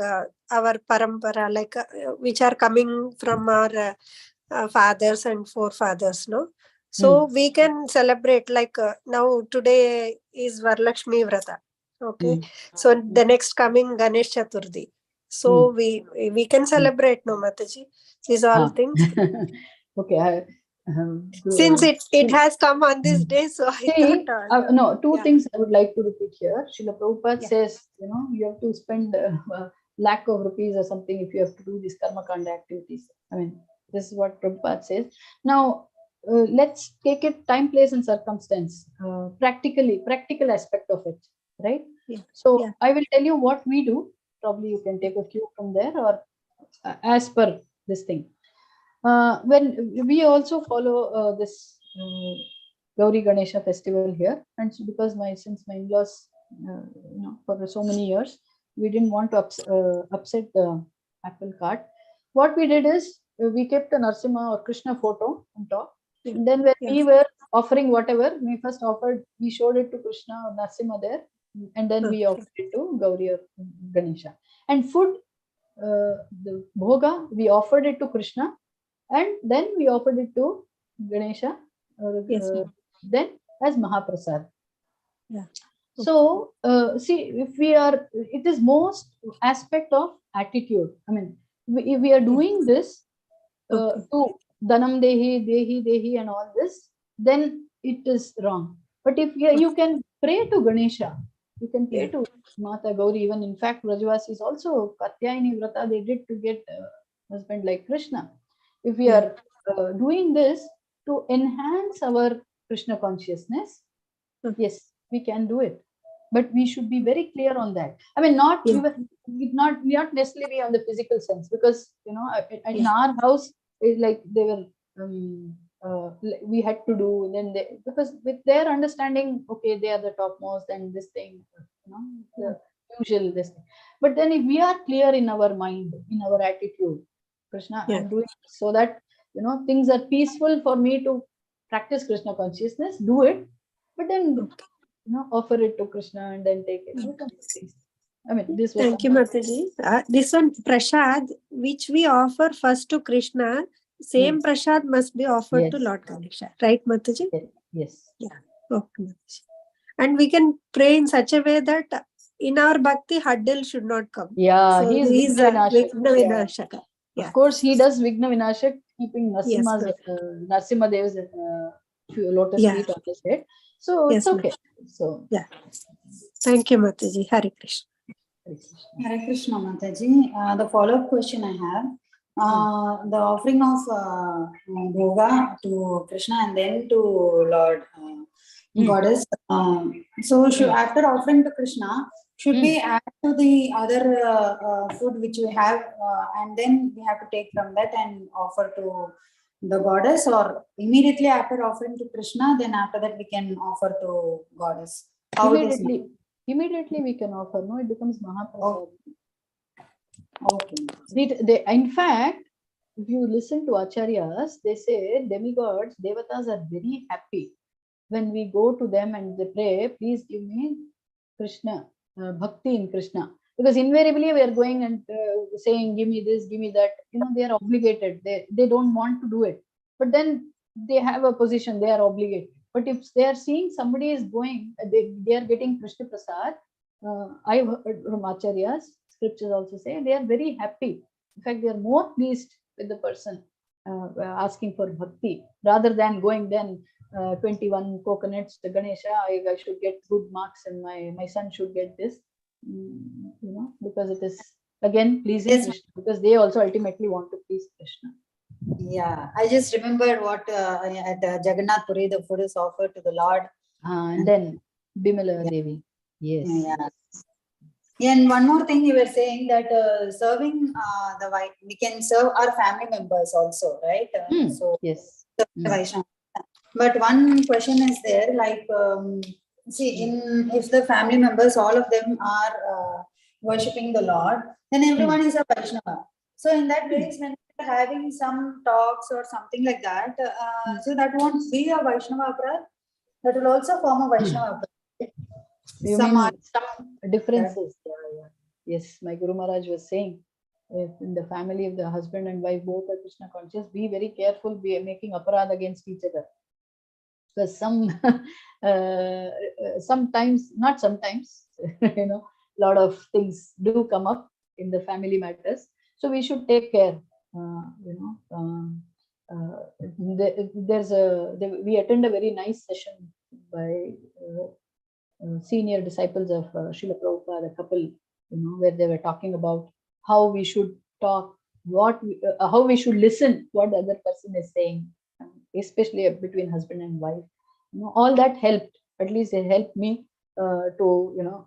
our parampara, like which are coming from our fathers and forefathers, no? So we can celebrate like now today is Varalakshmi Vrata. Okay, so the next coming Ganesh Chaturthi. So we can celebrate, no, Mataji? These all things. Okay. Since it has come on this day, so I thought. No, two things I would like to repeat here. Srila Prabhupada says, you have to spend a lakh of rupees or something if you have to do these karma kanda activities. I mean, this is what Prabhupada says. Now, let's take it time, place, and circumstance. Practical aspect of it, right? So I will tell you what we do. Probably you can take a cue from there, or as per this thing. When we also follow this Gauri Ganesha festival here, and so because since my in-laws, for so many years, we didn't want to upset the apple cart. What we did is we kept a Narasimha or Krishna photo on top. And then when we were offering whatever, we showed it to Krishna or Narasimha there, and then we offered it to Gauri or Ganesha. And food, the bhoga, we offered it to Krishna. And then we offered it to Ganesha, then as Mahaprasad. So, see, if it is most aspect of attitude. I mean, we are doing this to Dhanam Dehi, and all this, then it is wrong. But if you can pray to Ganesha, you can pray to Mata Gauri. Even in fact, Brajavasis also, Katyayani Vrata, they did to get a husband like Krishna. If we are doing this to enhance our Krishna consciousness, yes, we can do it. But we should be very clear on that. I mean, we not necessarily be on the physical sense, because in our house, like they were, we had to do. Then because with their understanding, okay, they are the topmost and this thing, the usual this thing. But then if we are clear in our mind, in our attitude, Krishna, Yeah. I'm doing so that, things are peaceful for me to practice Krishna consciousness. Do it, but then, offer it to Krishna and then take it. I mean, this was. Thank you, Mataji. This one, Prasad, which we offer first to Krishna, same Prasad must be offered to Yes. Lord Ganesha. Right, Mataji? Yes. Yeah. Okay, Mataji. And we can pray in such a way that in our bhakti, hurdle should not come. Yeah, So he is he is Vigna Vinashak. Vigna Vinashaka. Yeah. Of course, he does Vigna Vinashak, keeping Yes, Narasimha Dev's lotus Yeah. feet on his head. So Yes, it's okay. So yeah. Thank you, Mataji. Hare Krishna. Hare Krishna, Mataji. The follow-up question I have, the offering of bhoga to Krishna and then to Lord Goddess. So should, after offering to Krishna, should we add to the other food which we have and then we have to take from that and offer to the Goddess, or immediately after offering to Krishna, then after that we can offer to Goddess? How it is? Immediately we can offer. No, it becomes Mahaprasad. Okay. In fact, if you listen to Acharyas, they say demigods, devatas are very happy when we go to them and they pray, please give me Krishna, bhakti in Krishna. Because invariably we are going and saying, give me this, give me that. They are obligated. They don't want to do it. But then they have a position, they are obligated. But if they are seeing somebody is going, they are getting Krishna Prasad, I've heard from Acharyas, scriptures also say, they are very happy. In fact, they are more pleased with the person asking for bhakti, rather than going then 21 coconuts to Ganesha, I should get good marks and my son should get this, because it is again pleasing Krishna, because they also ultimately want to please Krishna. Yeah, I just remembered what at Jagannath Puri the food is offered to the Lord. And then Bimala Devi. Yes. Yeah, and one more thing you were saying that serving the white, we can serve our family members also, right? So yes. But one question is there, like, see, if the family members, all of them are worshipping the Lord, then everyone is a Vaishnava. So in that case, when we're having some talks or something like that, so that won't be a Vaishnava aparad. That will also form a Vaishnava aparad. Some differences. Yes, my Guru Maharaj was saying, if in the family of the husband and wife both are Krishna conscious, be very careful, be making aparad against each other. Because sometimes, not sometimes, lot of things do come up in the family matters. So we should take care. We attend a very nice session by senior disciples of Srila Prabhupada, a couple, where they were talking about how we should talk, how we should listen, what the other person is saying, especially between husband and wife. All that helped. At least it helped me to,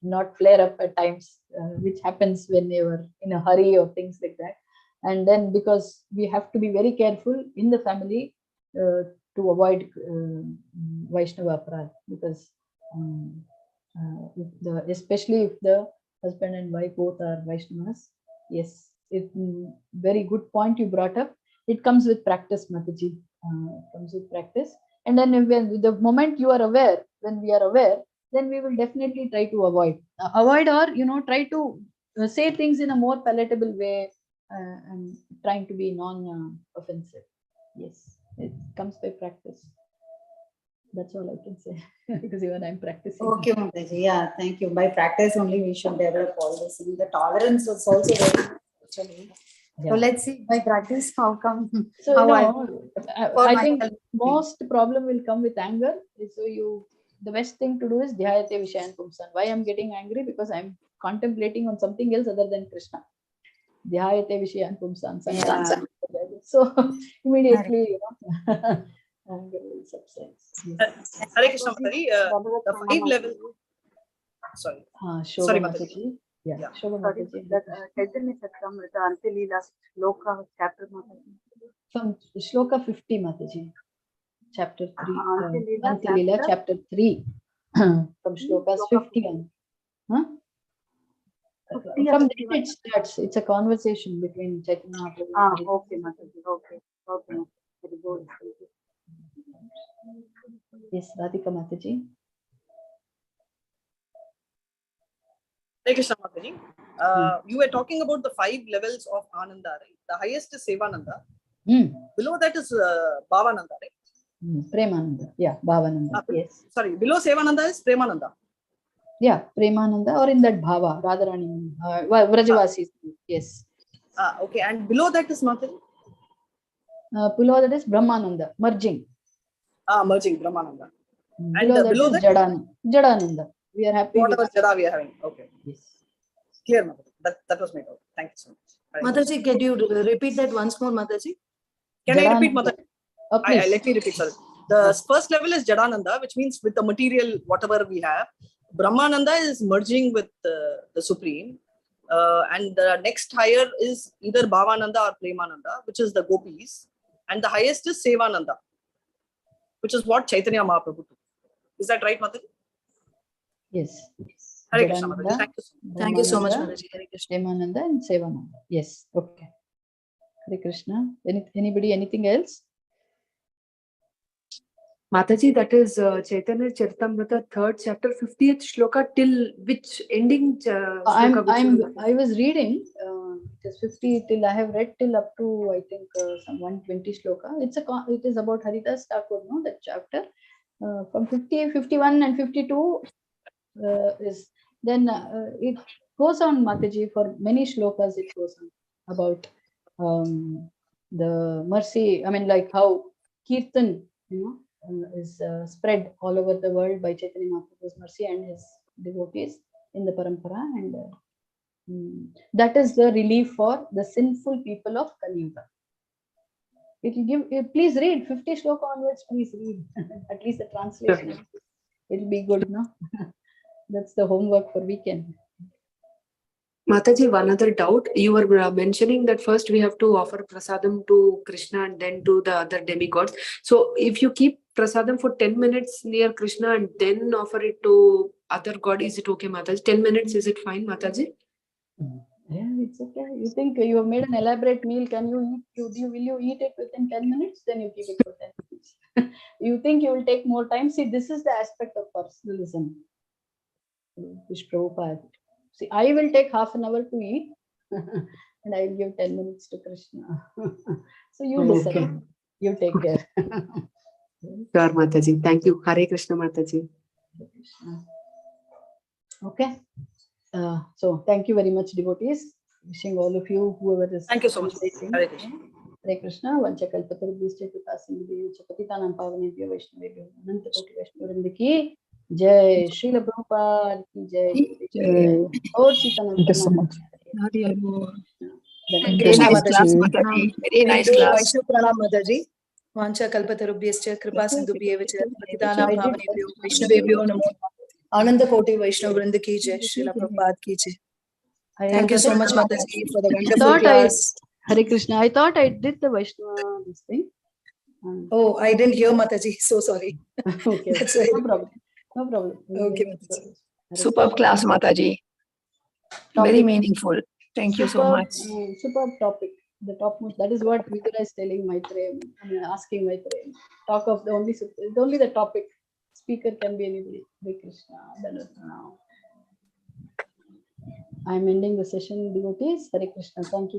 not flare up at times, which happens when they were in a hurry or things like that. And then because we have to be very careful in the family to avoid Vaishnava aparad, because especially if the husband and wife both are Vaishnavas. Yes, very good point you brought up. It comes with practice, Mataji. It comes with practice. And then when the moment you are aware, when we are aware, then we will definitely try to avoid or, try to say things in a more palatable way and trying to be non-offensive. Yes, it comes by practice. That's all I can say, because even I'm practicing. Okay, Mataji. Yeah, thank you. By practice only we should develop all this. And the tolerance is also very actually. So let's see by practice how come. So how I think most problem will come with anger. So the best thing to do is dhyayate vishayan pumsan. Why I'm getting angry? Because I'm contemplating on something else other than Krishna. Dhyayate vishayan pumsan. So immediately, anger will subside. Hare Krishna, the 5 level. Sorry. Sorry, Mataji. Yeah. Sorry, that Chaitanya Charitamrita Antilila Shloka chapter Mataji. From Shloka 50, Mataji. Chapter 3. Antilila chapter 3. From Shlokas 50 on. From then it starts. It's a conversation between Chaitanya Mahaprabhu. Okay, Mataji. Okay. Okay. Very good. Yes, Radhika Mataji. Hare Krishna Mataji. You were talking about the 5 levels of Ananda, right? The highest is Sevananda. Below that is Bhavananda, right? Premananda. Yeah, Bhavananda. Yes. Sorry, below Sevananda is Premananda. Yeah, Premananda, or in that Bhava, Radharani, Vrajavasis. Yes. Okay, and below that is Mataji? Below that is Brahmananda, merging. Merging, Brahmananda. And below that is Jadananda. We are happy. Whatever Jada we are having. Okay. Yes. Clear, Mataji. That was made out. Thank you so much. Mataji, can you repeat that once more, Mataji? Can I repeat, Mataji? Let me repeat, sir. The first level is Jadananda, which means with the material, whatever we have. Brahmananda is merging with the Supreme. And the next higher is either Bhavananda or Premananda, which is the gopis. And the highest is Sevananda, which is what Chaitanya Mahaprabhu took. Is that right, Mataji? Yes. Hare Krishna, Mataji. Thank you so much, Mataji. Hare Krishna. Premananda and Sevananda. Yes. Okay. Hare Krishna. Anybody, anything else? Mataji, that is Chaitanya Charitamrita, 3rd chapter, 50th shloka, till which ending shloka? I was reading, it is 50 till, I have read till up to, I think, some 120 shloka. It is about Haridas Thakur, no, that chapter. From 50, 51 and 52 is, then it goes on, Mataji, for many shlokas it goes on about the mercy, I mean, like how Kirtan, is spread all over the world by Chaitanya Mahaprabhu's mercy and his devotees in the parampara, and that is the relief for the sinful people of Kali Yuga. It will give. Please read 50 shloka onwards. Please read at least the translation. It will be good, no? That's the homework for weekend. Mataji, one other doubt. You were mentioning that first we have to offer prasadam to Krishna and then to the other demigods. So if you keep prasadam for 10 minutes near Krishna and then offer it to other god, is it okay, Mataji? 10 minutes, is it fine, Mataji? Yeah, it's okay. You think you have made an elaborate meal, can you eat? Will you eat it within 10 minutes? Then you keep it for 10 minutes. You think you will take more time? See, this is the aspect of personalism. Wish Prabhupada. See, I will take half an hour to eat and I will give 10 minutes to Krishna. So you decide. Okay. You take care. Sure, Mataji. Thank you. Hare Krishna, Mataji. Hare Krishna. Okay. So thank you very much, devotees. Wishing all of you, whoever is. Thank you so much. Hare Krishna. Hare Krishna. Vanchakalpatarubhyascha kripasinubhyo patitanam pavanebhyo vaishnavebhyo ananta koti vaishnavvrinda ki jai. Srila Prabhupada ki jai. Or Sitananda. Thank you so much. Thank you, Mataji. Very nice class. Pranam, Mataji. Vancha kalpatarubhyascha kripasindubhyev patitanam pavanebhyo vaishnavebhyo namo. Ananda Koti Vaishnav Vrinda ki jai, Srila Prabhupada ki jai. Thank you so much, Mataji, for the wonderful class. Hare Krishna. I thought I did the Vaishnava this thing. Oh, I didn't hear, Mataji. So sorry. Okay. That's right. No problem. No problem. Okay, Mataji. Superb class, Mataji. Very meaningful. Thank you so much. Superb topic. The topmost. That is what Vidura is telling Maitreya. I mean, asking Maitreya. Talk of only the topic. Speaker can be anybody. Hare Krishna. Now. I am ending the session, devotees. Hare Krishna. Thank you.